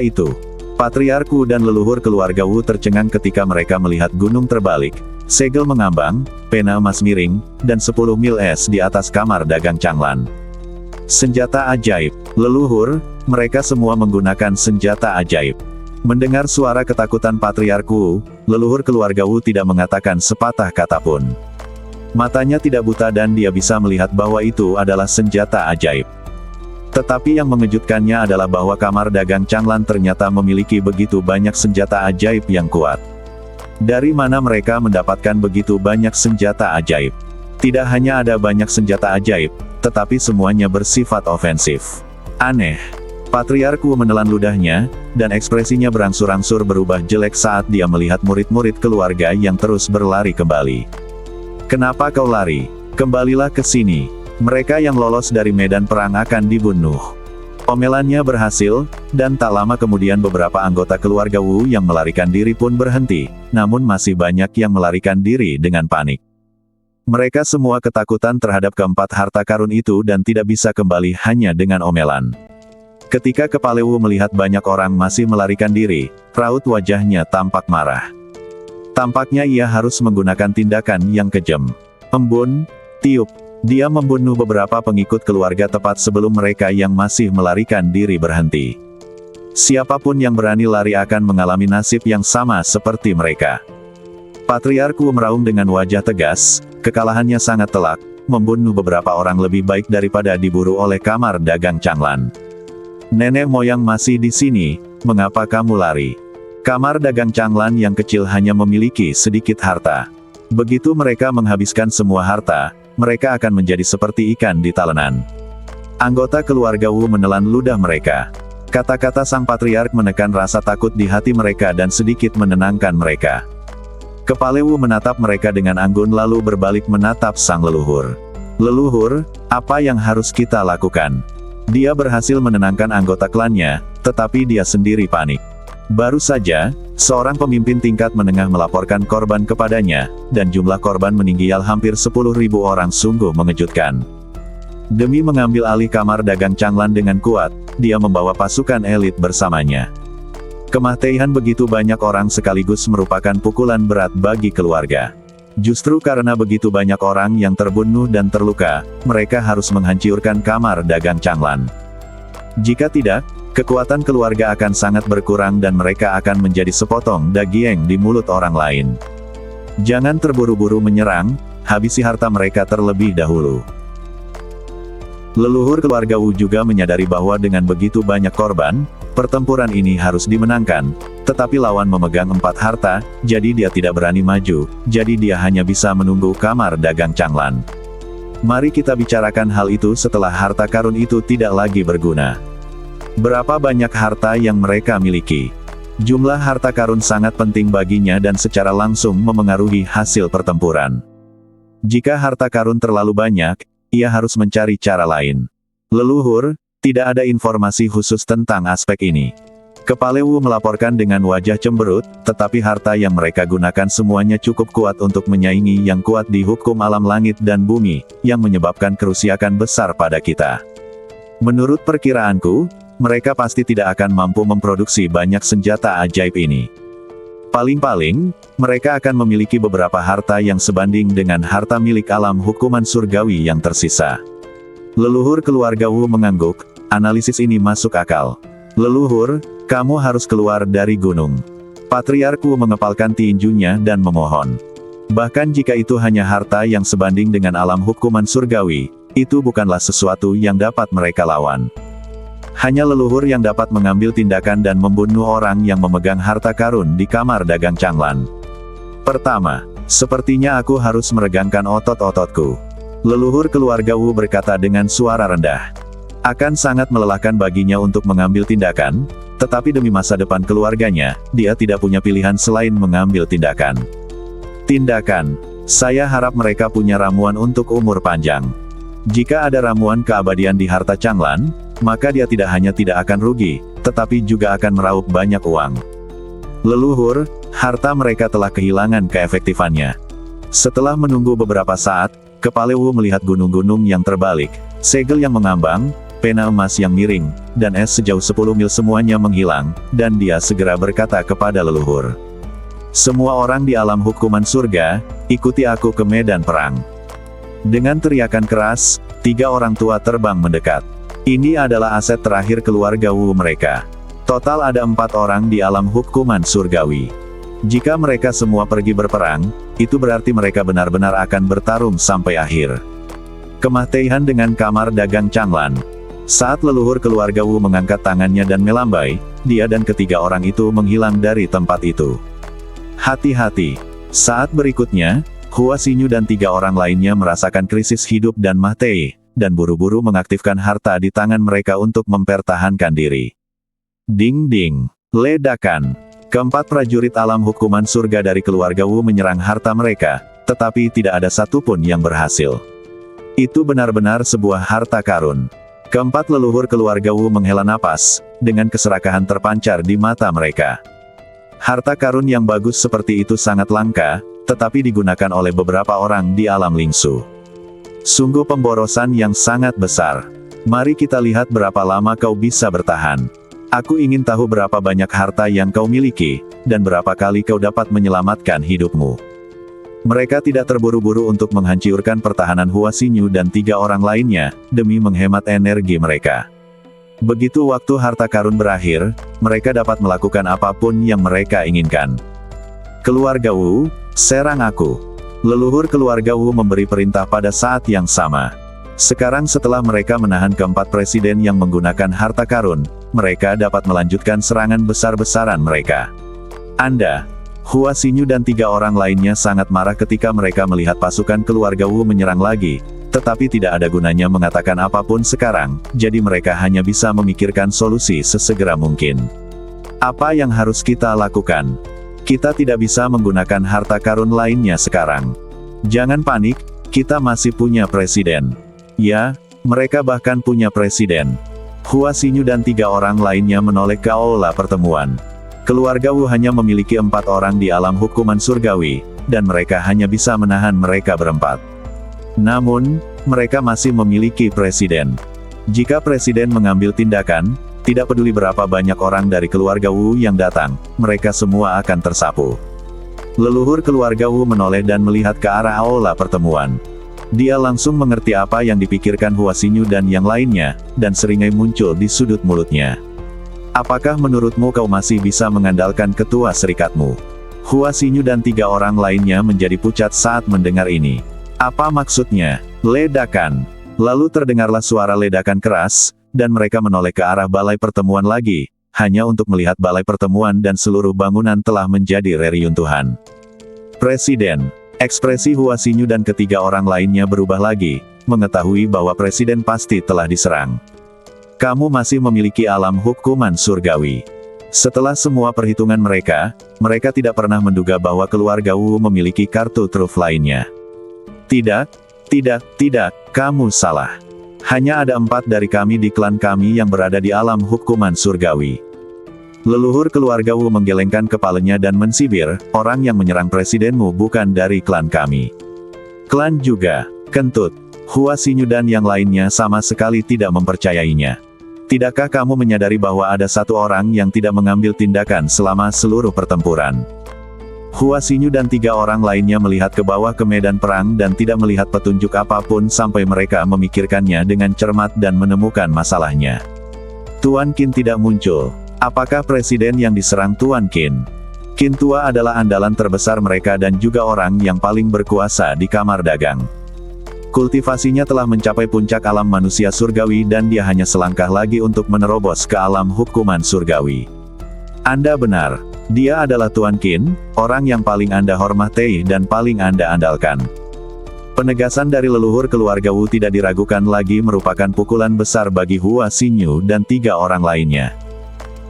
itu? Patriarku dan leluhur keluarga Wu tercengang ketika mereka melihat gunung terbalik, segel mengambang, pena emas miring, dan 10 mil es di atas kamar dagang Changlan. Senjata ajaib. Leluhur, mereka semua menggunakan senjata ajaib. Mendengar suara ketakutan patriarku, leluhur keluarga Wu tidak mengatakan sepatah kata pun. Matanya tidak buta dan dia bisa melihat bahwa itu adalah senjata ajaib. Tetapi yang mengejutkannya adalah bahwa kamar dagang Changlan ternyata memiliki begitu banyak senjata ajaib yang kuat. Dari mana mereka mendapatkan begitu banyak senjata ajaib? Tidak hanya ada banyak senjata ajaib, tetapi semuanya bersifat ofensif. Aneh. Patriarku menelan ludahnya, dan ekspresinya berangsur-angsur berubah jelek saat dia melihat murid-murid keluarga yang terus berlari kembali. Kenapa kau lari? Kembalilah ke sini. Mereka yang lolos dari medan perang akan dibunuh. Omelannya berhasil, dan tak lama kemudian beberapa anggota keluarga Wu yang melarikan diri pun berhenti, namun masih banyak yang melarikan diri dengan panik. Mereka semua ketakutan terhadap keempat harta karun itu dan tidak bisa kembali hanya dengan omelan. Ketika kepala Wu melihat banyak orang masih melarikan diri, raut wajahnya tampak marah. Tampaknya ia harus menggunakan tindakan yang kejam. Embun, tiup. Dia membunuh beberapa pengikut keluarga tepat sebelum mereka yang masih melarikan diri berhenti. Siapapun yang berani lari akan mengalami nasib yang sama seperti mereka. Patriarku meraung dengan wajah tegas, kekalahannya sangat telak, membunuh beberapa orang lebih baik daripada diburu oleh kamar dagang Changlan. Nenek moyang masih di sini, mengapa kamu lari? Kamar dagang Changlan yang kecil hanya memiliki sedikit harta. Begitu mereka menghabiskan semua harta, mereka akan menjadi seperti ikan di talenan. Anggota keluarga Wu menelan ludah mereka. Kata-kata sang patriark menekan rasa takut di hati mereka dan sedikit menenangkan mereka. Kepala Wu menatap mereka dengan anggun lalu berbalik menatap sang leluhur. Leluhur, apa yang harus kita lakukan? Dia berhasil menenangkan anggota klannya, tetapi dia sendiri panik. Baru saja, seorang pemimpin tingkat menengah melaporkan korban kepadanya, dan jumlah korban meninggal hampir 10.000 orang sungguh mengejutkan. Demi mengambil alih kamar dagang Changlan dengan kuat, dia membawa pasukan elit bersamanya. Kematian begitu banyak orang sekaligus merupakan pukulan berat bagi keluarga. Justru karena begitu banyak orang yang terbunuh dan terluka, mereka harus menghancurkan kamar dagang Changlan. Jika tidak, kekuatan keluarga akan sangat berkurang dan mereka akan menjadi sepotong daging di mulut orang lain. Jangan terburu-buru menyerang, habisi harta mereka terlebih dahulu. Leluhur keluarga Wu juga menyadari bahwa dengan begitu banyak korban, pertempuran ini harus dimenangkan, tetapi lawan memegang 4 harta, jadi dia tidak berani maju, jadi dia hanya bisa menunggu kamar dagang Changlan. Mari kita bicarakan hal itu setelah harta karun itu tidak lagi berguna. Berapa banyak harta yang mereka miliki? Jumlah harta karun sangat penting baginya dan secara langsung memengaruhi hasil pertempuran. Jika harta karun terlalu banyak, ia harus mencari cara lain. Leluhur, tidak ada informasi khusus tentang aspek ini. Kepala Wu melaporkan dengan wajah cemberut, tetapi harta yang mereka gunakan semuanya cukup kuat untuk menyaingi yang kuat di hukum alam langit dan bumi, yang menyebabkan kerusakan besar pada kita. Menurut perkiraanku, mereka pasti tidak akan mampu memproduksi banyak senjata ajaib ini. Paling-paling, mereka akan memiliki beberapa harta yang sebanding dengan harta milik alam hukuman surgawi yang tersisa. Leluhur keluarga Wu mengangguk, analisis ini masuk akal. Leluhur, kamu harus keluar dari gunung. Patriark Wu mengepalkan tinjunya dan memohon. Bahkan jika itu hanya harta yang sebanding dengan alam hukuman surgawi, itu bukanlah sesuatu yang dapat mereka lawan. Hanya leluhur yang dapat mengambil tindakan dan membunuh orang yang memegang harta karun di kamar dagang Changlan. Pertama, sepertinya aku harus meregangkan otot-ototku. Leluhur keluarga Wu berkata dengan suara rendah. Akan sangat melelahkan baginya untuk mengambil tindakan, tetapi demi masa depan keluarganya, dia tidak punya pilihan selain mengambil tindakan. Tindakan, saya harap mereka punya ramuan untuk umur panjang. Jika ada ramuan keabadian di harta Changlan, maka dia tidak hanya tidak akan rugi, tetapi juga akan meraup banyak uang. Leluhur, harta mereka telah kehilangan keefektifannya. Setelah menunggu beberapa saat, Kepala Wu melihat gunung-gunung yang terbalik, segel yang mengambang, pena emas yang miring, dan es sejauh 10 mil semuanya menghilang, dan dia segera berkata kepada leluhur. Semua orang di alam hukuman surga, ikuti aku ke medan perang. Dengan teriakan keras, 3 orang tua terbang mendekat. Ini adalah aset terakhir keluarga Wu mereka. Total ada 4 orang di alam hukuman surgawi. Jika mereka semua pergi berperang, itu berarti mereka benar-benar akan bertarung sampai akhir. Kematian dengan kamar dagang Changlan. Saat leluhur keluarga Wu mengangkat tangannya dan melambai, dia dan ketiga orang itu menghilang dari tempat itu. Hati-hati. Saat berikutnya, Hua Xinyu dan 3 orang lainnya merasakan krisis hidup dan mati, dan buru-buru mengaktifkan harta di tangan mereka untuk mempertahankan diri. Ding-ding. Ledakan. Keempat prajurit alam hukuman surga dari keluarga Wu menyerang harta mereka, tetapi tidak ada satupun yang berhasil. Itu benar-benar sebuah harta karun. Keempat leluhur keluarga Wu menghela napas, dengan keserakahan terpancar di mata mereka. Harta karun yang bagus seperti itu sangat langka, tetapi digunakan oleh beberapa orang di alam lingsu. Sungguh pemborosan yang sangat besar. Mari kita lihat berapa lama kau bisa bertahan. Aku ingin tahu berapa banyak harta yang kau miliki, dan berapa kali kau dapat menyelamatkan hidupmu. Mereka tidak terburu-buru untuk menghancurkan pertahanan Hua Xinyu dan 3 orang lainnya, demi menghemat energi mereka. Begitu waktu harta karun berakhir, mereka dapat melakukan apapun yang mereka inginkan. Keluarga Wu, serang aku. Leluhur keluarga Wu memberi perintah pada saat yang sama. Sekarang setelah mereka menahan keempat presiden yang menggunakan harta karun, mereka dapat melanjutkan serangan besar-besaran mereka. Anda, Hua Xinyu dan 3 orang lainnya sangat marah ketika mereka melihat pasukan keluarga Wu menyerang lagi, tetapi tidak ada gunanya mengatakan apapun sekarang, jadi mereka hanya bisa memikirkan solusi sesegera mungkin. Apa yang harus kita lakukan? Kita tidak bisa menggunakan harta karun lainnya sekarang. Jangan panik, kita masih punya presiden. Ya, mereka bahkan punya presiden. Hua Xinyu dan 3 orang lainnya menoleh ke aula pertemuan. Keluarga Wu hanya memiliki 4 orang di alam hukuman surgawi, dan mereka hanya bisa menahan mereka berempat. Namun, mereka masih memiliki presiden. Jika presiden mengambil tindakan, tidak peduli berapa banyak orang dari keluarga Wu yang datang, mereka semua akan tersapu. Leluhur keluarga Wu menoleh dan melihat ke arah aula pertemuan. Dia langsung mengerti apa yang dipikirkan Hua Xinyu dan yang lainnya, dan seringai muncul di sudut mulutnya. Apakah menurutmu kau masih bisa mengandalkan ketua serikatmu? Hua Xinyu dan 3 orang lainnya menjadi pucat saat mendengar ini. Apa maksudnya? Ledakan. Lalu terdengarlah suara ledakan keras, dan mereka menoleh ke arah balai pertemuan lagi, hanya untuk melihat balai pertemuan dan seluruh bangunan telah menjadi reruntuhan. Presiden. Ekspresi Hua Xinyu dan ketiga orang lainnya berubah lagi, mengetahui bahwa presiden pasti telah diserang. Kamu masih memiliki alam hukuman surgawi. Setelah semua perhitungan mereka tidak pernah menduga bahwa keluarga Wu memiliki kartu truf lainnya. Tidak, kamu salah. Hanya ada 4 dari kami di klan kami yang berada di alam hukuman surgawi. Leluhur keluarga Wu menggelengkan kepalanya dan mensibir, orang yang menyerang presidenmu bukan dari klan kami. Klan juga, kentut. Hua Xinyu dan yang lainnya sama sekali tidak mempercayainya. Tidakkah kamu menyadari bahwa ada 1 orang yang tidak mengambil tindakan selama seluruh pertempuran? Hua Xinyu dan 3 orang lainnya melihat ke bawah ke medan perang dan tidak melihat petunjuk apapun sampai mereka memikirkannya dengan cermat dan menemukan masalahnya. Tuan Qin tidak muncul. Apakah presiden yang diserang Tuan Qin? Qin Tua adalah andalan terbesar mereka dan juga orang yang paling berkuasa di kamar dagang. Kultivasinya telah mencapai puncak alam manusia surgawi dan dia hanya selangkah lagi untuk menerobos ke alam hukuman surgawi. Anda benar. Dia adalah Tuan Qin, orang yang paling Anda hormati dan paling Anda andalkan. Penegasan dari leluhur keluarga Wu tidak diragukan lagi merupakan pukulan besar bagi Hua Xinyu dan 3 orang lainnya.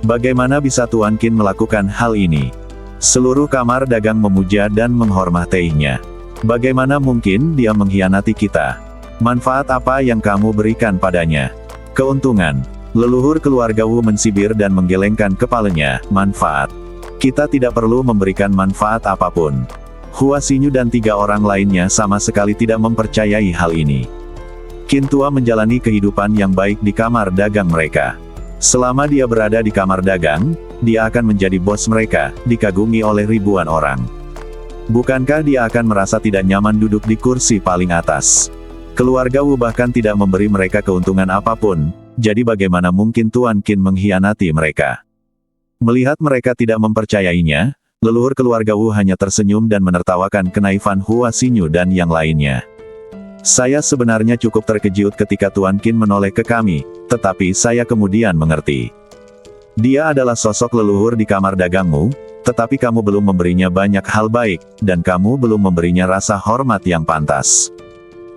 Bagaimana bisa Tuan Qin melakukan hal ini? Seluruh kamar dagang memuja dan menghormatinya. Bagaimana mungkin dia mengkhianati kita? Manfaat apa yang kamu berikan padanya? Keuntungan. Leluhur keluarga Wu mensibir dan menggelengkan kepalanya. Manfaat. Kita tidak perlu memberikan manfaat apapun. Hua Xinyu dan 3 orang lainnya sama sekali tidak mempercayai hal ini. Qin Tua menjalani kehidupan yang baik di kamar dagang mereka. Selama dia berada di kamar dagang, dia akan menjadi bos mereka, dikagumi oleh ribuan orang. Bukankah dia akan merasa tidak nyaman duduk di kursi paling atas? Keluarga Wu bahkan tidak memberi mereka keuntungan apapun, jadi bagaimana mungkin Tuan Qin mengkhianati mereka? Melihat mereka tidak mempercayainya, leluhur keluarga Wu hanya tersenyum dan menertawakan kenaifan Hua Xinyu dan yang lainnya. Saya sebenarnya cukup terkejut ketika Tuan Qin menoleh ke kami, tetapi saya kemudian mengerti. Dia adalah sosok leluhur di kamar dagangmu, tetapi kamu belum memberinya banyak hal baik, dan kamu belum memberinya rasa hormat yang pantas.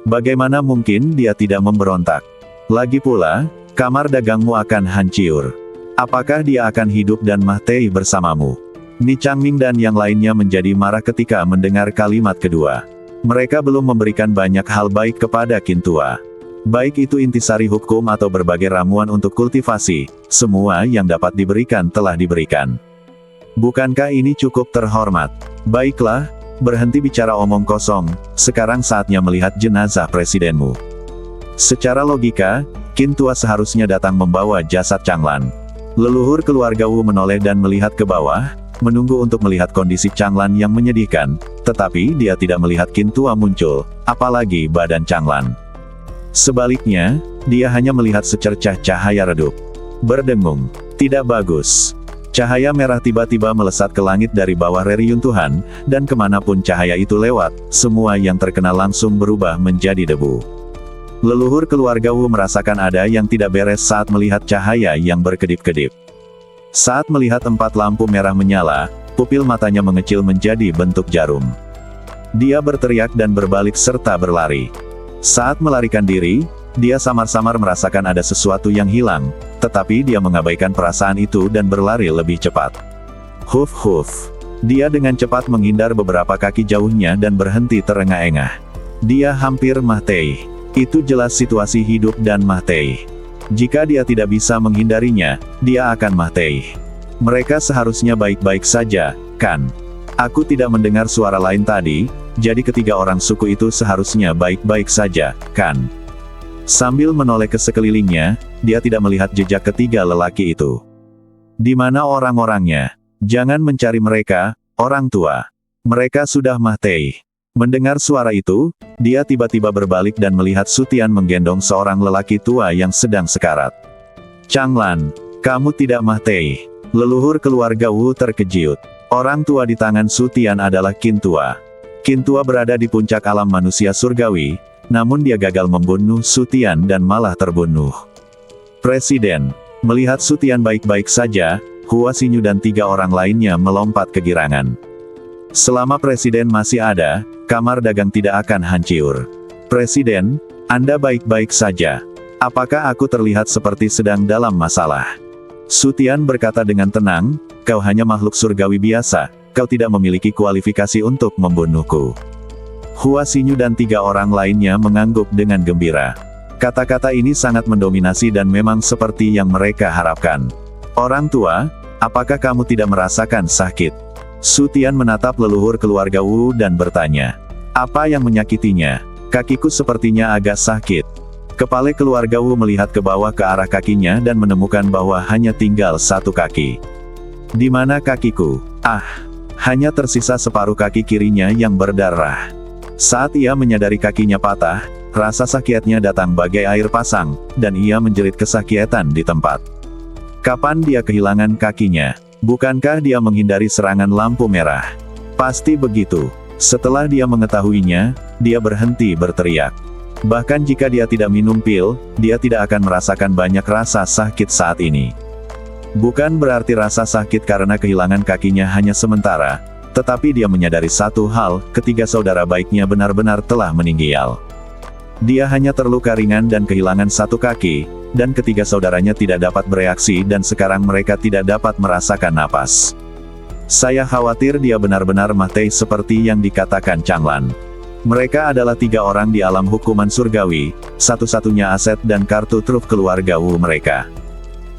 Bagaimana mungkin dia tidak memberontak? Lagi pula, kamar dagangmu akan hancur. Apakah dia akan hidup dan mati bersamamu? Ni Changming dan yang lainnya menjadi marah ketika mendengar kalimat kedua. Mereka belum memberikan banyak hal baik kepada Qin Tua. Baik itu intisari hukum atau berbagai ramuan untuk kultivasi, semua yang dapat diberikan telah diberikan. Bukankah ini cukup terhormat? Baiklah, berhenti bicara omong kosong, sekarang saatnya melihat jenazah presidenmu. Secara logika, Qin Tua seharusnya datang membawa jasad Changlan. Leluhur keluarga Wu menoleh dan melihat ke bawah, menunggu untuk melihat kondisi Changlan yang menyedihkan, tetapi dia tidak melihat Qin Tua muncul, apalagi badan Changlan. Sebaliknya, dia hanya melihat secercah cahaya redup. Berdengung. Tidak bagus. Cahaya merah tiba-tiba melesat ke langit dari bawah reruntuhan, dan kemanapun cahaya itu lewat, semua yang terkena langsung berubah menjadi debu. Leluhur keluarga Wu merasakan ada yang tidak beres saat melihat cahaya yang berkedip-kedip. Saat melihat 4 lampu merah menyala, pupil matanya mengecil menjadi bentuk jarum. Dia berteriak dan berbalik serta berlari. Saat melarikan diri, dia samar-samar merasakan ada sesuatu yang hilang, tetapi dia mengabaikan perasaan itu dan berlari lebih cepat. Huf. Dia dengan cepat menghindar beberapa kaki jauhnya dan berhenti terengah-engah. Dia hampir mati. Itu jelas situasi hidup dan mati. Jika dia tidak bisa menghindarinya, dia akan mati. Mereka seharusnya baik-baik saja, kan? Aku tidak mendengar suara lain tadi, jadi ketiga orang suku itu seharusnya baik-baik saja, kan? Sambil menoleh ke sekelilingnya, dia tidak melihat jejak ketiga lelaki itu. Di mana orang-orangnya? Jangan mencari mereka, orang tua. Mereka sudah mati. Mendengar suara itu, dia tiba-tiba berbalik dan melihat Sutian menggendong seorang lelaki tua yang sedang sekarat. Changlan, kamu tidak mati. Leluhur keluarga Wu terkejut. Orang tua di tangan Sutian adalah Qin Tua. Qin Tua berada di puncak alam manusia surgawi, namun dia gagal membunuh Sutian dan malah terbunuh. Presiden, melihat Sutian baik-baik saja, Hua Xinyu dan 3 orang lainnya melompat kegirangan. Selama Presiden masih ada, kamar dagang tidak akan hancur. Presiden, Anda baik-baik saja. Apakah aku terlihat seperti sedang dalam masalah? Sutian berkata dengan tenang, kau hanya makhluk surgawi biasa, kau tidak memiliki kualifikasi untuk membunuhku. Hua Xinyu dan 3 orang lainnya mengangguk dengan gembira. Kata-kata ini sangat mendominasi dan memang seperti yang mereka harapkan. Orang tua, apakah kamu tidak merasakan sakit? Sutian menatap leluhur keluarga Wu dan bertanya. Apa yang menyakitinya? Kakiku sepertinya agak sakit. Kepala keluarga Wu melihat ke bawah ke arah kakinya dan menemukan bahwa hanya tinggal 1 kaki. Di mana kakiku? Ah, hanya tersisa separuh kaki kirinya yang berdarah. Saat ia menyadari kakinya patah, rasa sakitnya datang bagai air pasang, dan ia menjerit kesakitan di tempat. Kapan dia kehilangan kakinya? Bukankah dia menghindari serangan lampu merah? Pasti begitu. Setelah dia mengetahuinya, dia berhenti berteriak. Bahkan jika dia tidak minum pil, dia tidak akan merasakan banyak rasa sakit saat ini. Bukan berarti rasa sakit karena kehilangan kakinya hanya sementara, tetapi dia menyadari satu hal, ketiga saudara baiknya benar-benar telah meninggal. Dia hanya terluka ringan dan kehilangan 1 kaki, dan ketiga saudaranya tidak dapat bereaksi dan sekarang mereka tidak dapat merasakan napas. Saya khawatir dia benar-benar mati seperti yang dikatakan Changlan. Mereka adalah 3 orang di alam hukuman surgawi, satu-satunya aset dan kartu truf keluarga Wu mereka.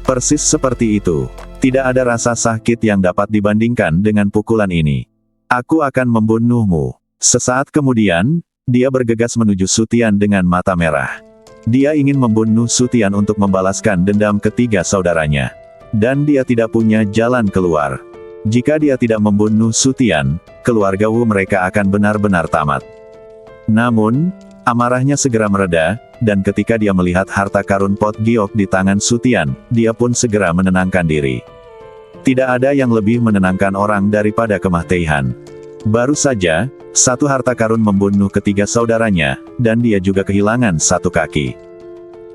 Persis seperti itu. Tidak ada rasa sakit yang dapat dibandingkan dengan pukulan ini. Aku akan membunuhmu. Sesaat kemudian, dia bergegas menuju Sutian dengan mata merah. Dia ingin membunuh Sutian untuk membalaskan dendam ketiga saudaranya. Dan dia tidak punya jalan keluar. Jika dia tidak membunuh Sutian, keluarga Wu mereka akan benar-benar tamat. Namun, amarahnya segera mereda, dan ketika dia melihat harta karun Pot Giok di tangan Sutian, dia pun segera menenangkan diri. Tidak ada yang lebih menenangkan orang daripada kematian. Baru saja, 1 harta karun membunuh ketiga saudaranya, dan dia juga kehilangan 1 kaki.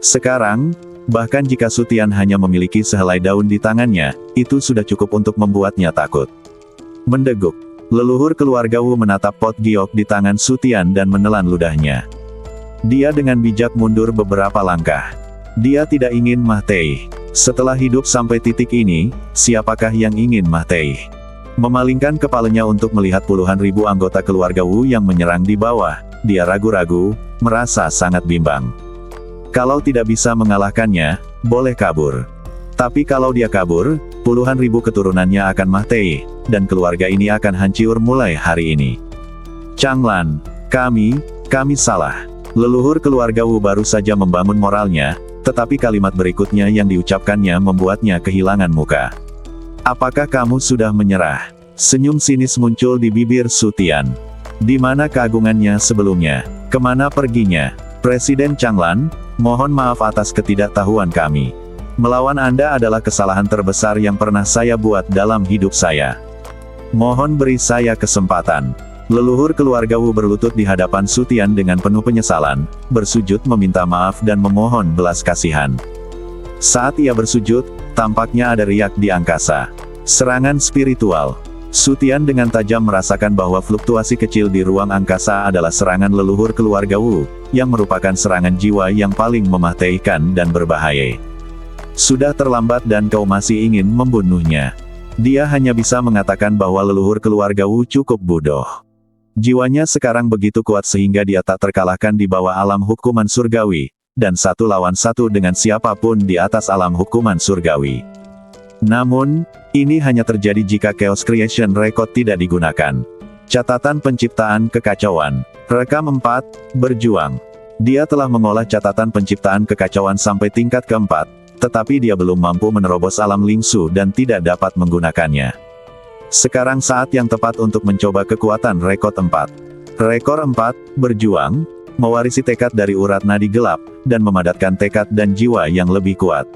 Sekarang, bahkan jika Sutian hanya memiliki sehelai daun di tangannya, itu sudah cukup untuk membuatnya takut. Mendeguk. Leluhur keluarga Wu menatap Pot Giok di tangan Sutian dan menelan ludahnya. Dia dengan bijak mundur beberapa langkah. Dia tidak ingin mati. Setelah hidup sampai titik ini, siapakah yang ingin mati? Memalingkan kepalanya untuk melihat puluhan ribu anggota keluarga Wu yang menyerang di bawah, dia ragu-ragu, merasa sangat bimbang. Kalau tidak bisa mengalahkannya, boleh kabur. Tapi kalau dia kabur, puluhan ribu keturunannya akan mati, dan keluarga ini akan hancur mulai hari ini. Changlan, kami salah. Leluhur keluarga Wu baru saja membangun moralnya, tetapi kalimat berikutnya yang diucapkannya membuatnya kehilangan muka. Apakah kamu sudah menyerah? Senyum sinis muncul di bibir Sutian. Di mana keagungannya sebelumnya? Kemana perginya? Presiden Changlan, mohon maaf atas ketidaktahuan kami. Melawan Anda adalah kesalahan terbesar yang pernah saya buat dalam hidup saya. Mohon beri saya kesempatan. Leluhur keluarga Wu berlutut di hadapan Sutian dengan penuh penyesalan, bersujud meminta maaf dan memohon belas kasihan. Saat ia bersujud, tampaknya ada riak di angkasa. Serangan spiritual. Sutian dengan tajam merasakan bahwa fluktuasi kecil di ruang angkasa adalah serangan leluhur keluarga Wu, yang merupakan serangan jiwa yang paling mematikan dan berbahaya. Sudah terlambat dan kau masih ingin membunuhnya. Dia hanya bisa mengatakan bahwa leluhur keluarga Wu cukup bodoh. Jiwanya sekarang begitu kuat sehingga dia tak terkalahkan di bawah alam hukuman surgawi, dan 1 lawan 1 dengan siapapun di atas alam hukuman surgawi. Namun, Ini hanya terjadi jika Chaos Creation Record tidak digunakan. Catatan penciptaan kekacauan. Rekam 4, berjuang. Dia telah mengolah catatan penciptaan kekacauan sampai tingkat keempat, tetapi dia belum mampu menerobos alam lingsu dan tidak dapat menggunakannya. Sekarang saat yang tepat untuk mencoba kekuatan rekor 4. Rekor 4, berjuang, mewarisi tekad dari urat nadi gelap, dan memadatkan tekad dan jiwa yang lebih kuat.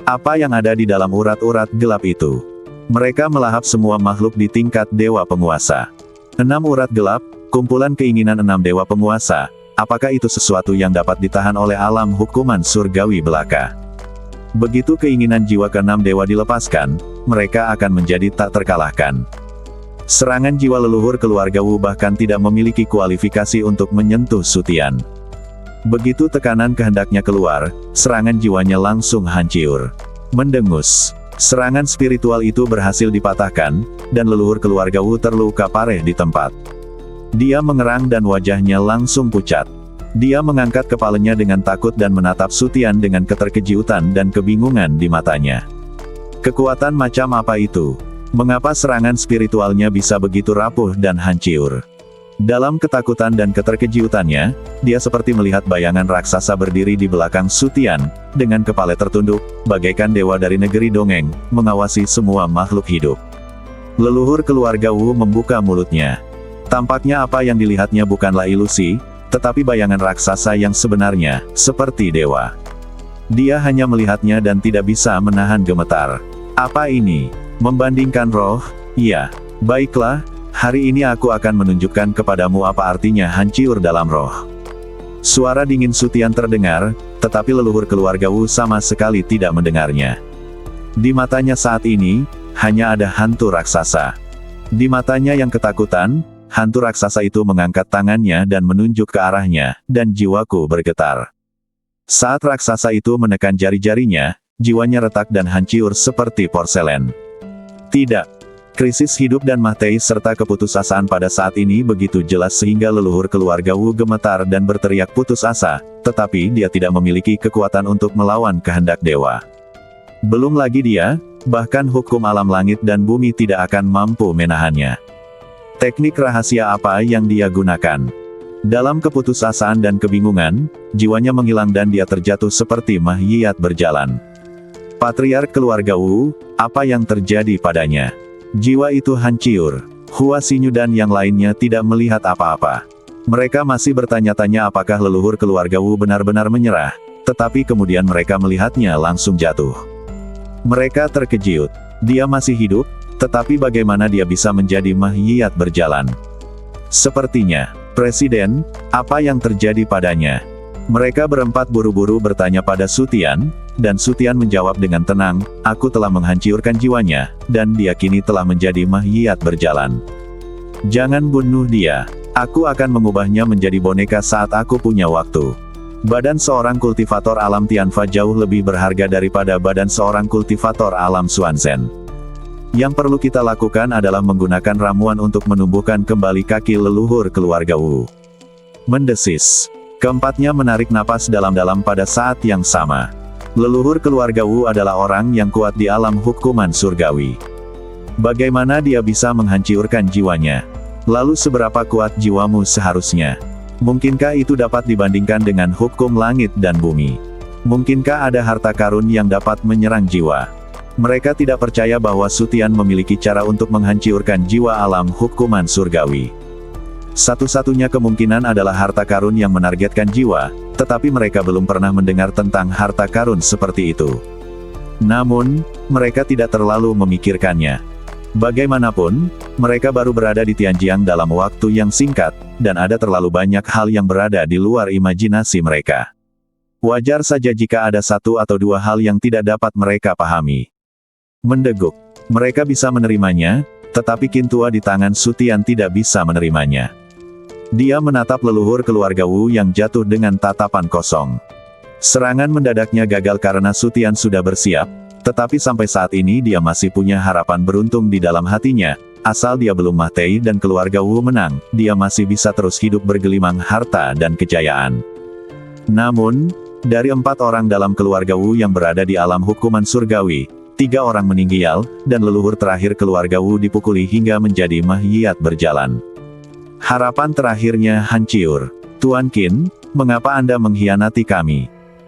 Apa yang ada di dalam urat-urat gelap itu? Mereka melahap semua makhluk di tingkat dewa penguasa. 6 urat gelap, kumpulan keinginan 6 dewa penguasa. Apakah itu sesuatu yang dapat ditahan oleh alam hukuman surgawi belaka? Begitu keinginan jiwa ke-6 dewa dilepaskan, mereka akan menjadi tak terkalahkan. Serangan jiwa leluhur keluarga Wu bahkan tidak memiliki kualifikasi untuk menyentuh Sutian. Begitu tekanan kehendaknya keluar, serangan jiwanya langsung hancur. Mendengus. Serangan spiritual itu berhasil dipatahkan, dan leluhur keluarga Wu terluka parah di tempat. Dia mengerang dan wajahnya langsung pucat. Dia mengangkat kepalanya dengan takut dan menatap Sutian dengan keterkejutan dan kebingungan di matanya. Kekuatan macam apa itu? Mengapa serangan spiritualnya bisa begitu rapuh dan hancur? Dalam ketakutan dan keterkejutannya, dia seperti melihat bayangan raksasa berdiri di belakang Sutian, dengan kepala tertunduk, bagaikan dewa dari negeri dongeng, mengawasi semua makhluk hidup. Leluhur keluarga Wu membuka mulutnya. Tampaknya apa yang dilihatnya bukanlah ilusi, tetapi bayangan raksasa yang sebenarnya, seperti dewa. Dia hanya melihatnya dan tidak bisa menahan gemetar. Apa ini? Membandingkan roh? Iya. Baiklah. Hari ini aku akan menunjukkan kepadamu apa artinya hancur dalam roh. Suara dingin Sutian terdengar, tetapi leluhur keluarga Wu sama sekali tidak mendengarnya. Di matanya saat ini, hanya ada hantu raksasa. Di matanya yang ketakutan, hantu raksasa itu mengangkat tangannya dan menunjuk ke arahnya, dan jiwaku bergetar. Saat raksasa itu menekan jari-jarinya, jiwanya retak dan hancur seperti porselen. Tidak. Krisis hidup dan mati serta keputusasaan pada saat ini begitu jelas sehingga leluhur keluarga Wu gemetar dan berteriak putus asa, tetapi dia tidak memiliki kekuatan untuk melawan kehendak dewa. Belum lagi dia, bahkan hukum alam langit dan bumi tidak akan mampu menahannya. Teknik rahasia apa yang dia gunakan? Dalam keputusasaan dan kebingungan, jiwanya menghilang dan dia terjatuh seperti mayat berjalan. Patriark keluarga Wu, apa yang terjadi padanya? Jiwa itu hancur. Hua Xinyu dan yang lainnya tidak melihat apa-apa. Mereka masih bertanya-tanya apakah leluhur keluarga Wu benar-benar menyerah, tetapi kemudian mereka melihatnya langsung jatuh. Mereka terkejut. Dia masih hidup, tetapi bagaimana dia bisa menjadi mayat berjalan? Sepertinya, Presiden, apa yang terjadi padanya? Mereka berempat buru-buru bertanya pada Sutian, dan Sutian menjawab dengan tenang, aku telah menghancurkan jiwanya, dan dia kini telah menjadi mayat berjalan. Jangan bunuh dia. Aku akan mengubahnya menjadi boneka saat aku punya waktu. Badan seorang kultivator alam Tianfa jauh lebih berharga daripada badan seorang kultivator alam Xuanzhen. Yang perlu kita lakukan adalah menggunakan ramuan untuk menumbuhkan kembali kaki leluhur keluarga Wu. Mendesis. Keempatnya menarik napas dalam-dalam pada saat yang sama. Leluhur keluarga Wu adalah orang yang kuat di alam hukuman surgawi. Bagaimana dia bisa menghancurkan jiwanya? Lalu seberapa kuat jiwamu seharusnya? Mungkinkah itu dapat dibandingkan dengan hukum langit dan bumi? Mungkinkah ada harta karun yang dapat menyerang jiwa? Mereka tidak percaya bahwa Sutian memiliki cara untuk menghancurkan jiwa alam hukuman surgawi. Satu-satunya kemungkinan adalah harta karun yang menargetkan jiwa, tetapi mereka belum pernah mendengar tentang harta karun seperti itu. Namun, mereka tidak terlalu memikirkannya. Bagaimanapun, mereka baru berada di Tianjiang dalam waktu yang singkat, dan ada terlalu banyak hal yang berada di luar imajinasi mereka. Wajar saja jika ada satu atau dua hal yang tidak dapat mereka pahami. Mendeguk. Mereka bisa menerimanya, tetapi Kintua di tangan Sutian tidak bisa menerimanya. Dia menatap leluhur keluarga Wu yang jatuh dengan tatapan kosong. Serangan mendadaknya gagal karena Sutian sudah bersiap, tetapi sampai saat ini dia masih punya harapan beruntung di dalam hatinya, asal dia belum mati dan keluarga Wu menang, dia masih bisa terus hidup bergelimang harta dan kejayaan. Namun, dari 4 orang dalam keluarga Wu yang berada di alam hukuman surgawi, 3 orang meninggal, dan leluhur terakhir keluarga Wu dipukuli hingga menjadi mayat berjalan. Harapan terakhirnya hancur. Tuan Qin, mengapa Anda mengkhianati kami?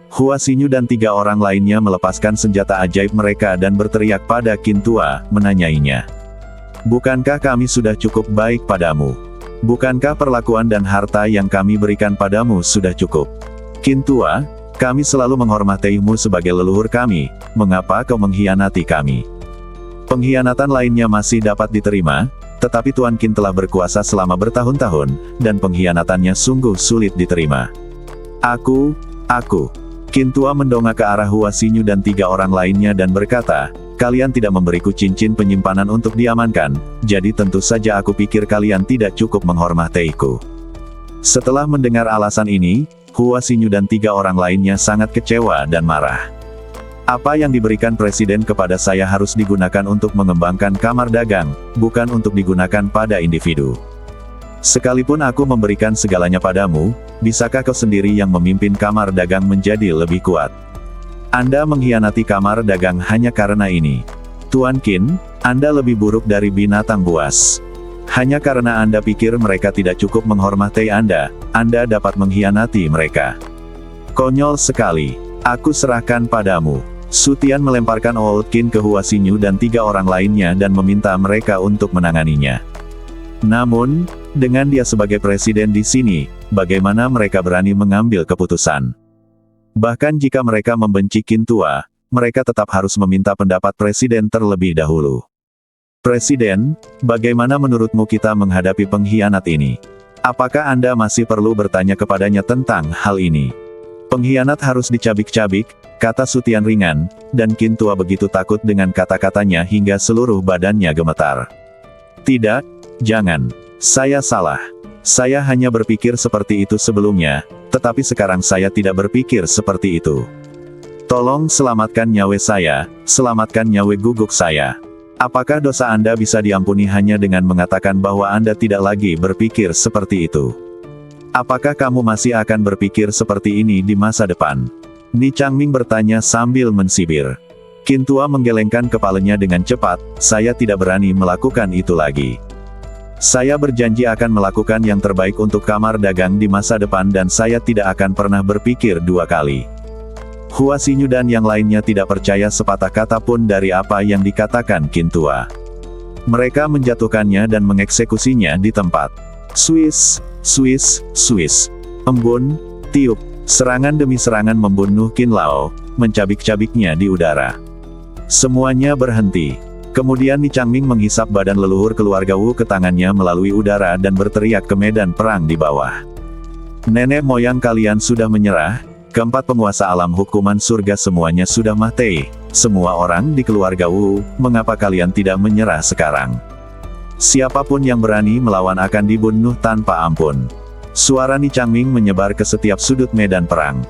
Hua Xinyu dan 3 orang lainnya melepaskan senjata ajaib mereka dan berteriak pada Qin tua, menanyainya. Bukankah kami sudah cukup baik padamu? Bukankah perlakuan dan harta yang kami berikan padamu sudah cukup? Qin tua, kami selalu menghormatimu sebagai leluhur kami, mengapa kau mengkhianati kami? Pengkhianatan lainnya masih dapat diterima, tetapi Tuan Qin telah berkuasa selama bertahun-tahun, dan pengkhianatannya sungguh sulit diterima. Aku. Qin tua mendongak ke arah Hua Xinyu dan 3 orang lainnya dan berkata, kalian tidak memberiku cincin penyimpanan untuk diamankan, jadi tentu saja aku pikir kalian tidak cukup menghormatiku. Setelah mendengar alasan ini, Hua Xinyu dan 3 orang lainnya sangat kecewa dan marah. Apa yang diberikan presiden kepada saya harus digunakan untuk mengembangkan kamar dagang, bukan untuk digunakan pada individu. Sekalipun aku memberikan segalanya padamu, bisakah kau sendiri yang memimpin kamar dagang menjadi lebih kuat? Anda mengkhianati kamar dagang hanya karena ini. Tuan Qin, Anda lebih buruk dari binatang buas. Hanya karena Anda pikir mereka tidak cukup menghormati Anda dapat mengkhianati mereka. Konyol sekali. Aku serahkan padamu. Su Tian melemparkan Old Qin ke Hua Xinyu dan 3 orang lainnya dan meminta mereka untuk menanganinya. Namun, dengan dia sebagai presiden di sini, bagaimana mereka berani mengambil keputusan? Bahkan jika mereka membenci Qin tua, mereka tetap harus meminta pendapat presiden terlebih dahulu. Presiden, bagaimana menurutmu kita menghadapi pengkhianat ini? Apakah Anda masih perlu bertanya kepadanya tentang hal ini? Pengkhianat harus dicabik-cabik, kata Su Tian ringan, dan Qin tua begitu takut dengan kata-katanya hingga seluruh badannya gemetar. Tidak, jangan. Saya salah. Saya hanya berpikir seperti itu sebelumnya, tetapi sekarang saya tidak berpikir seperti itu. Tolong selamatkan nyawa saya, selamatkan nyawa guguk saya. Apakah dosa Anda bisa diampuni hanya dengan mengatakan bahwa Anda tidak lagi berpikir seperti itu? Apakah kamu masih akan berpikir seperti ini di masa depan? Ni Changming bertanya sambil mensibir. Qin tua menggelengkan kepalanya dengan cepat, saya tidak berani melakukan itu lagi. Saya berjanji akan melakukan yang terbaik untuk kamar dagang di masa depan dan saya tidak akan pernah berpikir 2 kali. Hua Xinyu dan yang lainnya tidak percaya sepatah kata pun dari apa yang dikatakan Qin tua. Mereka menjatuhkannya dan mengeksekusinya di tempat. Swiss. Embun, tiup, serangan demi serangan membunuh Qin Lao, mencabik-cabiknya di udara. Semuanya berhenti. Kemudian Ni Changming menghisap badan leluhur keluarga Wu ke tangannya melalui udara dan berteriak ke medan perang di bawah. Nenek moyang kalian sudah menyerah, keempat penguasa alam hukuman surga semuanya sudah mati, semua orang di keluarga Wu, mengapa kalian tidak menyerah sekarang? Siapapun yang berani melawan akan dibunuh tanpa ampun. Suara Ni Changming menyebar ke setiap sudut medan perang.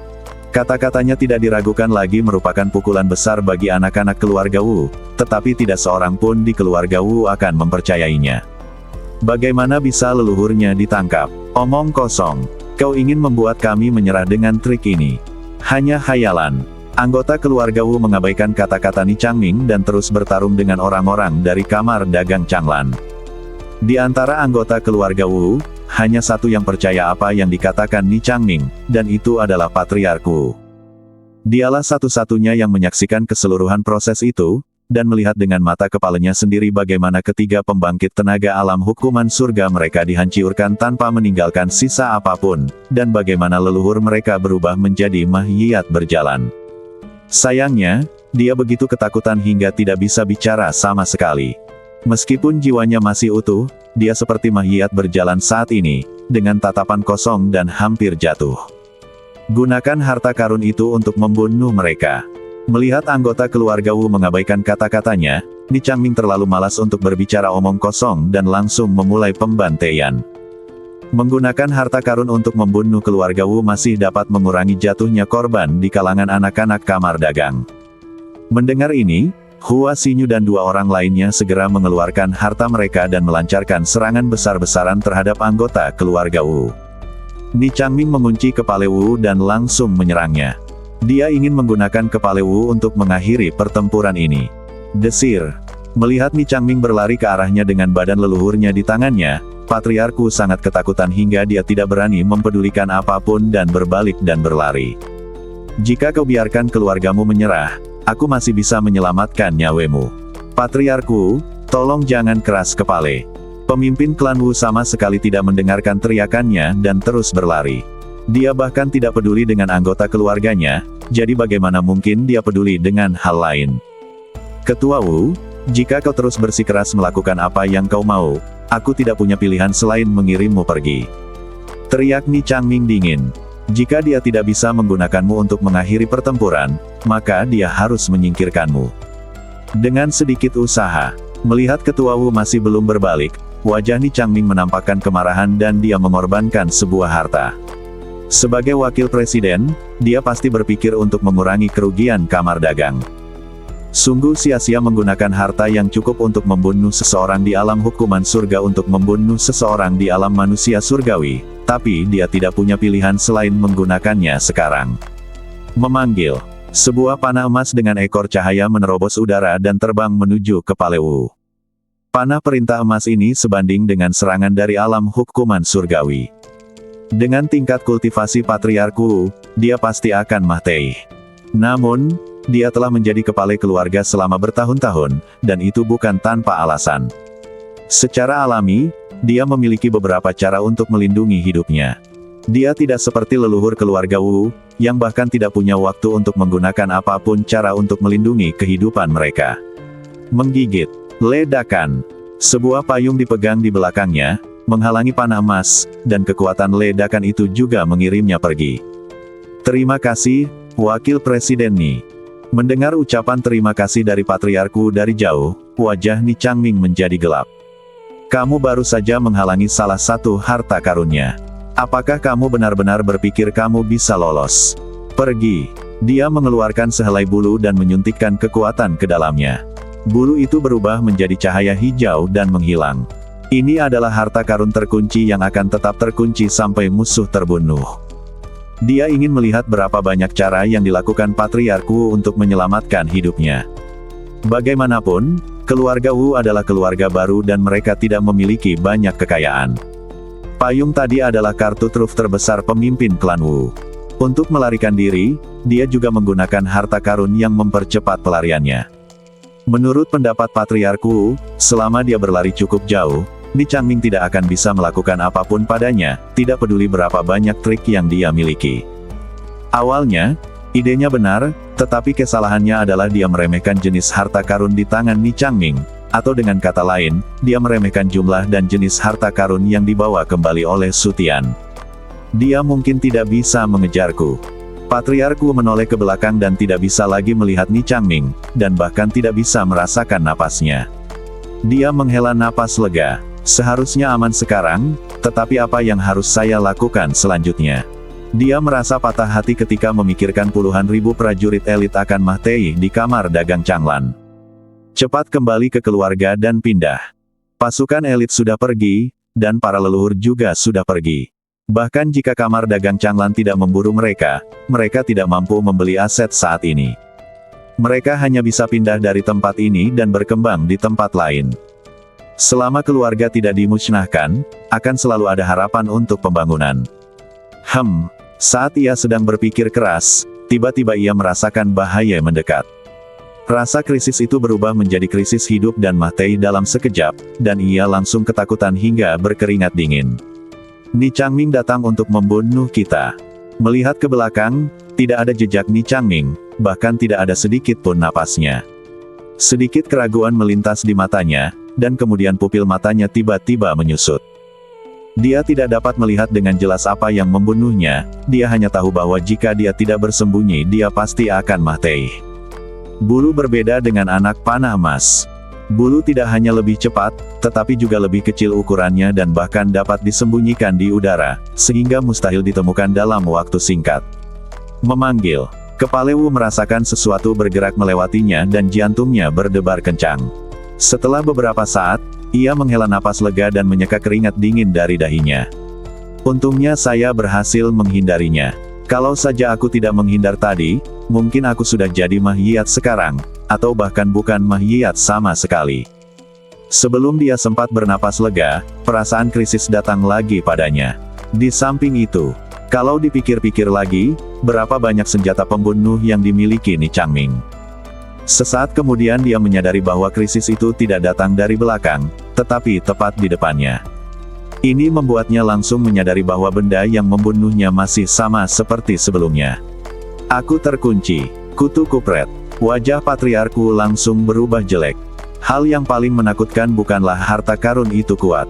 Kata-katanya tidak diragukan lagi merupakan pukulan besar bagi anak-anak keluarga Wu, tetapi tidak seorang pun di keluarga Wu akan mempercayainya. Bagaimana bisa leluhurnya ditangkap? Omong kosong. Kau ingin membuat kami menyerah dengan trik ini. Hanya khayalan. Anggota keluarga Wu mengabaikan kata-kata Ni Changming dan terus bertarung dengan orang-orang dari kamar dagang Changlan. Di antara anggota keluarga Wu, hanya satu yang percaya apa yang dikatakan Ni Changming, dan itu adalah Patriark Wu. Dialah satu-satunya yang menyaksikan keseluruhan proses itu, dan melihat dengan mata kepalanya sendiri bagaimana ketiga pembangkit tenaga alam hukuman surga mereka dihancurkan tanpa meninggalkan sisa apapun, dan bagaimana leluhur mereka berubah menjadi mayat berjalan. Sayangnya, dia begitu ketakutan hingga tidak bisa bicara sama sekali. Meskipun jiwanya masih utuh, dia seperti mayat berjalan saat ini, dengan tatapan kosong dan hampir jatuh. Gunakan harta karun itu untuk membunuh mereka. Melihat anggota keluarga Wu mengabaikan kata-katanya, Ni Changming terlalu malas untuk berbicara omong kosong dan langsung memulai pembantaian. Menggunakan harta karun untuk membunuh keluarga Wu masih dapat mengurangi jatuhnya korban di kalangan anak-anak kamar dagang. Mendengar ini, Hua Xinyu dan 2 orang lainnya segera mengeluarkan harta mereka dan melancarkan serangan besar-besaran terhadap anggota keluarga Wu. Ni Changming mengunci kepala Wu dan langsung menyerangnya. Dia ingin menggunakan kepala Wu untuk mengakhiri pertempuran ini. Desir. Melihat Ni Changming berlari ke arahnya dengan badan leluhurnya di tangannya, Patriark Wu sangat ketakutan hingga dia tidak berani mempedulikan apapun dan berbalik dan berlari. Jika kau biarkan keluargamu menyerah, aku masih bisa menyelamatkan nyawamu. Patriark Wu, tolong jangan keras kepala. Pemimpin klan Wu sama sekali tidak mendengarkan teriakannya dan terus berlari. Dia bahkan tidak peduli dengan anggota keluarganya, jadi bagaimana mungkin dia peduli dengan hal lain. Ketua Wu, jika kau terus bersikeras melakukan apa yang kau mau, aku tidak punya pilihan selain mengirimmu pergi. Teriak Ni Changming dingin. Jika dia tidak bisa menggunakanmu untuk mengakhiri pertempuran, maka dia harus menyingkirkanmu. Dengan sedikit usaha, melihat Ketua Wu masih belum berbalik, wajah Ni Changming menampakkan kemarahan dan dia mengorbankan sebuah harta. Sebagai wakil presiden, dia pasti berpikir untuk mengurangi kerugian kamar dagang. Sungguh sia-sia menggunakan harta yang cukup untuk membunuh seseorang di alam hukuman surga untuk membunuh seseorang di alam manusia surgawi, tapi dia tidak punya pilihan selain menggunakannya sekarang. Memanggil. Sebuah panah emas dengan ekor cahaya menerobos udara dan terbang menuju ke Wu. Panah perintah emas ini sebanding dengan serangan dari alam hukuman surgawi. Dengan tingkat kultivasi Patriark Wu, dia pasti akan mati. Namun, dia telah menjadi kepala keluarga selama bertahun-tahun, dan itu bukan tanpa alasan. Secara alami, dia memiliki beberapa cara untuk melindungi hidupnya. Dia tidak seperti leluhur keluarga Wu, yang bahkan tidak punya waktu untuk menggunakan apapun cara untuk melindungi kehidupan mereka. Menggigit. Ledakan. Sebuah payung dipegang di belakangnya, menghalangi panah emas, dan kekuatan ledakan itu juga mengirimnya pergi. Terima kasih, Wakil Presiden Ni. Mendengar ucapan terima kasih dari Patriark Wu dari jauh, wajah Ni Changming menjadi gelap. Kamu baru saja menghalangi salah satu harta karunnya. Apakah kamu benar-benar berpikir kamu bisa lolos? Pergi. Dia mengeluarkan sehelai bulu dan menyuntikkan kekuatan ke dalamnya. Bulu itu berubah menjadi cahaya hijau dan menghilang. Ini adalah harta karun terkunci yang akan tetap terkunci sampai musuh terbunuh. Dia ingin melihat berapa banyak cara yang dilakukan Patriark Wu untuk menyelamatkan hidupnya. Bagaimanapun, keluarga Wu adalah keluarga baru dan mereka tidak memiliki banyak kekayaan. Payung tadi adalah kartu truf terbesar pemimpin klan Wu. Untuk melarikan diri, dia juga menggunakan harta karun yang mempercepat pelariannya. Menurut pendapat Patriark Wu, selama dia berlari cukup jauh, Ni Changming tidak akan bisa melakukan apapun padanya, tidak peduli berapa banyak trik yang dia miliki. Awalnya, idenya benar, tetapi kesalahannya adalah dia meremehkan jenis harta karun di tangan Ni Changming, atau dengan kata lain, dia meremehkan jumlah dan jenis harta karun yang dibawa kembali oleh Su Tian. Dia mungkin tidak bisa mengejarku. Patriark Wu menoleh ke belakang dan tidak bisa lagi melihat Ni Changming, dan bahkan tidak bisa merasakan napasnya. Dia menghela napas lega. Seharusnya aman sekarang, tetapi apa yang harus saya lakukan selanjutnya? Dia merasa patah hati ketika memikirkan puluhan ribu prajurit elit akan mati di kamar dagang Changlan. Cepat kembali ke keluarga dan pindah. Pasukan elit sudah pergi, dan para leluhur juga sudah pergi. Bahkan jika kamar dagang Changlan tidak memburu mereka, mereka tidak mampu membeli aset saat ini. Mereka hanya bisa pindah dari tempat ini dan berkembang di tempat lain. Selama keluarga tidak dimusnahkan, akan selalu ada harapan untuk pembangunan. Saat ia sedang berpikir keras, tiba-tiba ia merasakan bahaya mendekat. Rasa krisis itu berubah menjadi krisis hidup dan mati dalam sekejap, dan ia langsung ketakutan hingga berkeringat dingin. Ni Changming datang untuk membunuh kita. Melihat ke belakang, tidak ada jejak Ni Changming, bahkan tidak ada sedikit pun napasnya. Sedikit keraguan melintas di matanya, dan kemudian pupil matanya tiba-tiba menyusut. Dia tidak dapat melihat dengan jelas apa yang membunuhnya, dia hanya tahu bahwa jika dia tidak bersembunyi dia pasti akan mati. Bulu berbeda dengan anak panah emas. Bulu tidak hanya lebih cepat, tetapi juga lebih kecil ukurannya dan bahkan dapat disembunyikan di udara, sehingga mustahil ditemukan dalam waktu singkat. Memanggil. Kepala Wu merasakan sesuatu bergerak melewatinya dan jantungnya berdebar kencang. Setelah beberapa saat, ia menghela napas lega dan menyeka keringat dingin dari dahinya. Untungnya saya berhasil menghindarinya. Kalau saja aku tidak menghindar tadi, mungkin aku sudah jadi mahyat sekarang. atau bahkan bukan mahyiyat sama sekali. Sebelum dia sempat bernapas lega, perasaan krisis datang lagi padanya. Di samping itu, kalau dipikir-pikir lagi, berapa banyak senjata pembunuh yang dimiliki Ni Changming. Sesaat kemudian dia menyadari bahwa krisis itu tidak datang dari belakang, tetapi tepat di depannya. Ini membuatnya langsung menyadari bahwa benda yang membunuhnya masih sama seperti sebelumnya. Aku terkunci, kutu kupret. Wajah patriarku langsung berubah jelek. Hal yang paling menakutkan bukanlah harta karun itu kuat.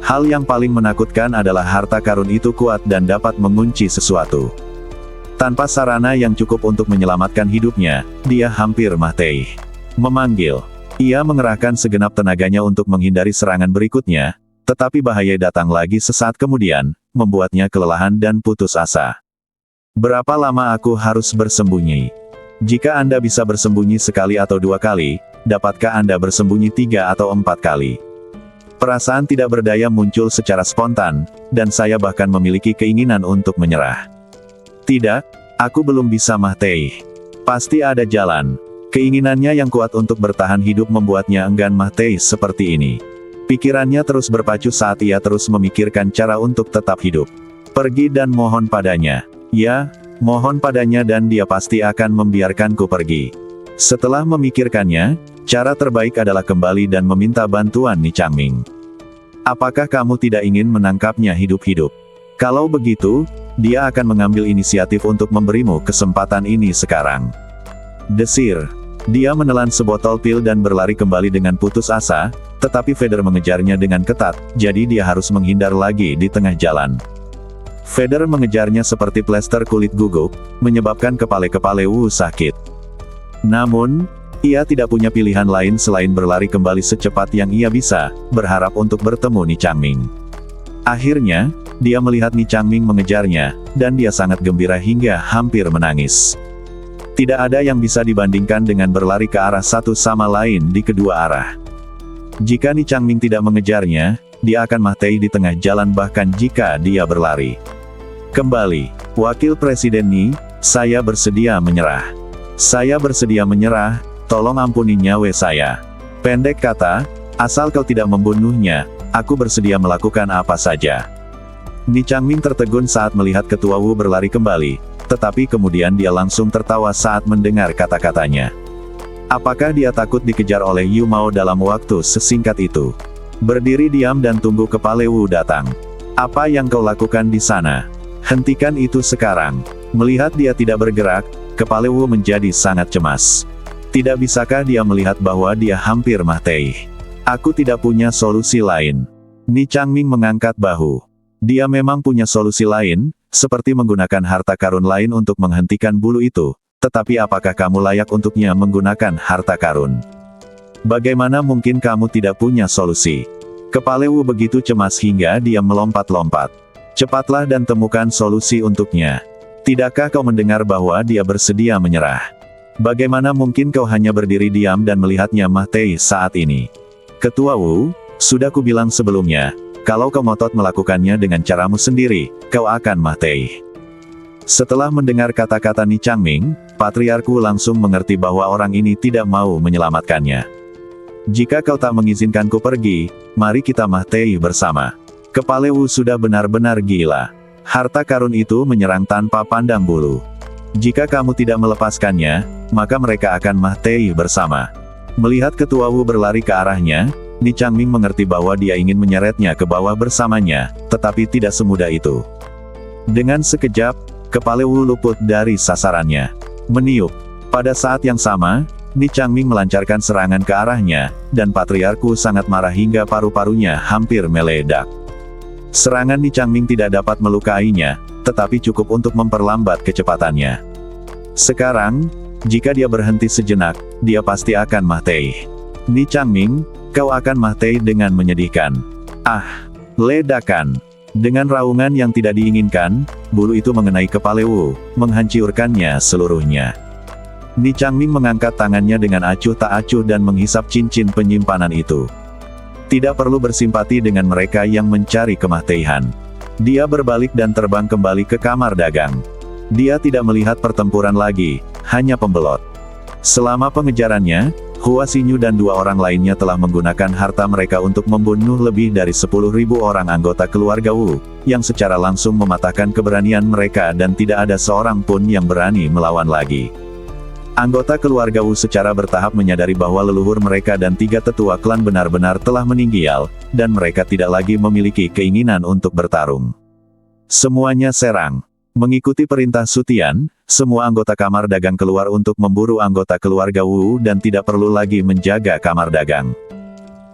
Hal yang paling menakutkan adalah harta karun itu kuat dan dapat mengunci sesuatu. Tanpa sarana yang cukup untuk menyelamatkan hidupnya, dia hampir mati. Memanggil. Ia mengerahkan segenap tenaganya untuk menghindari serangan berikutnya, tetapi bahaya datang lagi sesaat kemudian, membuatnya kelelahan dan putus asa. Berapa lama aku harus bersembunyi? Jika Anda bisa bersembunyi sekali atau dua kali, dapatkah Anda bersembunyi 3 atau 4 kali? Perasaan tidak berdaya muncul secara spontan, dan saya bahkan memiliki keinginan untuk menyerah. Tidak, aku belum bisa mati. Pasti ada jalan. Keinginannya yang kuat untuk bertahan hidup membuatnya enggan mati seperti ini. Pikirannya terus berpacu saat ia terus memikirkan cara untuk tetap hidup. Pergi dan mohon padanya. Ya, mohon padanya dan dia pasti akan membiarkanku pergi. Setelah memikirkannya, cara terbaik adalah kembali dan meminta bantuan Ni Changming. Apakah kamu tidak ingin menangkapnya hidup-hidup? Kalau begitu, dia akan mengambil inisiatif untuk memberimu kesempatan ini sekarang. Desir. Dia menelan sebotol pil dan berlari kembali dengan putus asa, tetapi Vader mengejarnya dengan ketat, jadi dia harus menghindar lagi di tengah jalan. Vader mengejarnya seperti plester kulit guguk, menyebabkan kepala Wu sakit. Namun, ia tidak punya pilihan lain selain berlari kembali secepat yang ia bisa, berharap untuk bertemu Ni Changming. Akhirnya, dia melihat Ni Changming mengejarnya, dan dia sangat gembira hingga hampir menangis. Tidak ada yang bisa dibandingkan dengan berlari ke arah satu sama lain di kedua arah. Jika Ni Changming tidak mengejarnya, dia akan mati di tengah jalan bahkan jika dia berlari. Kembali, Wakil Presiden Ni, saya bersedia menyerah. Saya bersedia menyerah, tolong ampuni nyawa saya. Pendek kata, asal kau tidak membunuhnya, aku bersedia melakukan apa saja. Ni Changming tertegun saat melihat Ketua Wu berlari kembali, tetapi kemudian dia langsung tertawa saat mendengar kata-katanya. Apakah dia takut dikejar oleh Yu Mao dalam waktu sesingkat itu? Berdiri diam dan tunggu kepala Wu datang. Apa yang kau lakukan di sana? Hentikan itu sekarang. Melihat dia tidak bergerak, kepala Wu menjadi sangat cemas. Tidak bisakah dia melihat bahwa dia hampir mati? Aku tidak punya solusi lain. Ni Changming mengangkat bahu. Dia memang punya solusi lain, seperti menggunakan harta karun lain untuk menghentikan bulu itu, tetapi apakah kamu layak untuknya menggunakan harta karun? Bagaimana mungkin kamu tidak punya solusi? Kepala Wu begitu cemas hingga dia melompat-lompat. Cepatlah dan temukan solusi untuknya. Tidakkah kau mendengar bahwa dia bersedia menyerah? Bagaimana mungkin kau hanya berdiri diam dan melihatnya mati saat ini? Ketua Wu, sudah kubilang sebelumnya, kalau kau ngotot melakukannya dengan caramu sendiri, kau akan mati. Setelah mendengar kata-kata Ni Changming, Patriarku langsung mengerti bahwa orang ini tidak mau menyelamatkannya. Jika kau tak mengizinkanku pergi, mari kita mati bersama. Kepala Wu sudah benar-benar gila. Harta karun itu menyerang tanpa pandang bulu. Jika kamu tidak melepaskannya, maka mereka akan mati bersama. Melihat Ketua Wu berlari ke arahnya, Ni Changming mengerti bahwa dia ingin menyeretnya ke bawah bersamanya, tetapi tidak semudah itu. Dengan sekejap, kepala Wu luput dari sasarannya. Meniup. Pada saat yang sama, Ni Changming melancarkan serangan ke arahnya, dan Patriarku sangat marah hingga paru-parunya hampir meledak. Serangan Ni Changming tidak dapat melukainya, tetapi cukup untuk memperlambat kecepatannya. Sekarang, jika dia berhenti sejenak, dia pasti akan mati. Ni Changming, kau akan mati dengan menyedihkan. Ah! Ledakan. Dengan raungan yang tidak diinginkan, bulu itu mengenai kepala Wu, menghancurkannya seluruhnya. Ni Changming mengangkat tangannya dengan acuh tak acuh dan menghisap cincin penyimpanan itu. Tidak perlu bersimpati dengan mereka yang mencari kematian. Dia berbalik dan terbang kembali ke kamar dagang. Dia tidak melihat pertempuran lagi, hanya pembelot. Selama pengejarannya, Hua Xinyu dan dua orang lainnya telah menggunakan harta mereka untuk membunuh lebih dari 10.000 orang anggota keluarga Wu, yang secara langsung mematahkan keberanian mereka dan tidak ada seorang pun yang berani melawan lagi. Anggota keluarga Wu secara bertahap menyadari bahwa leluhur mereka dan 3 tetua klan benar-benar telah meninggal, dan mereka tidak lagi memiliki keinginan untuk bertarung. Semuanya serang. Mengikuti perintah Sutian, semua anggota kamar dagang keluar untuk memburu anggota keluarga Wu dan tidak perlu lagi menjaga kamar dagang.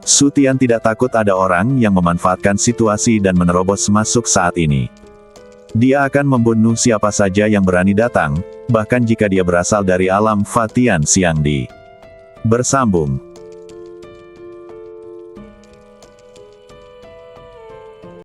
Sutian tidak takut ada orang yang memanfaatkan situasi dan menerobos masuk saat ini. Dia akan membunuh siapa saja yang berani datang, bahkan jika dia berasal dari alam Fatian Xiangdi. Bersambung.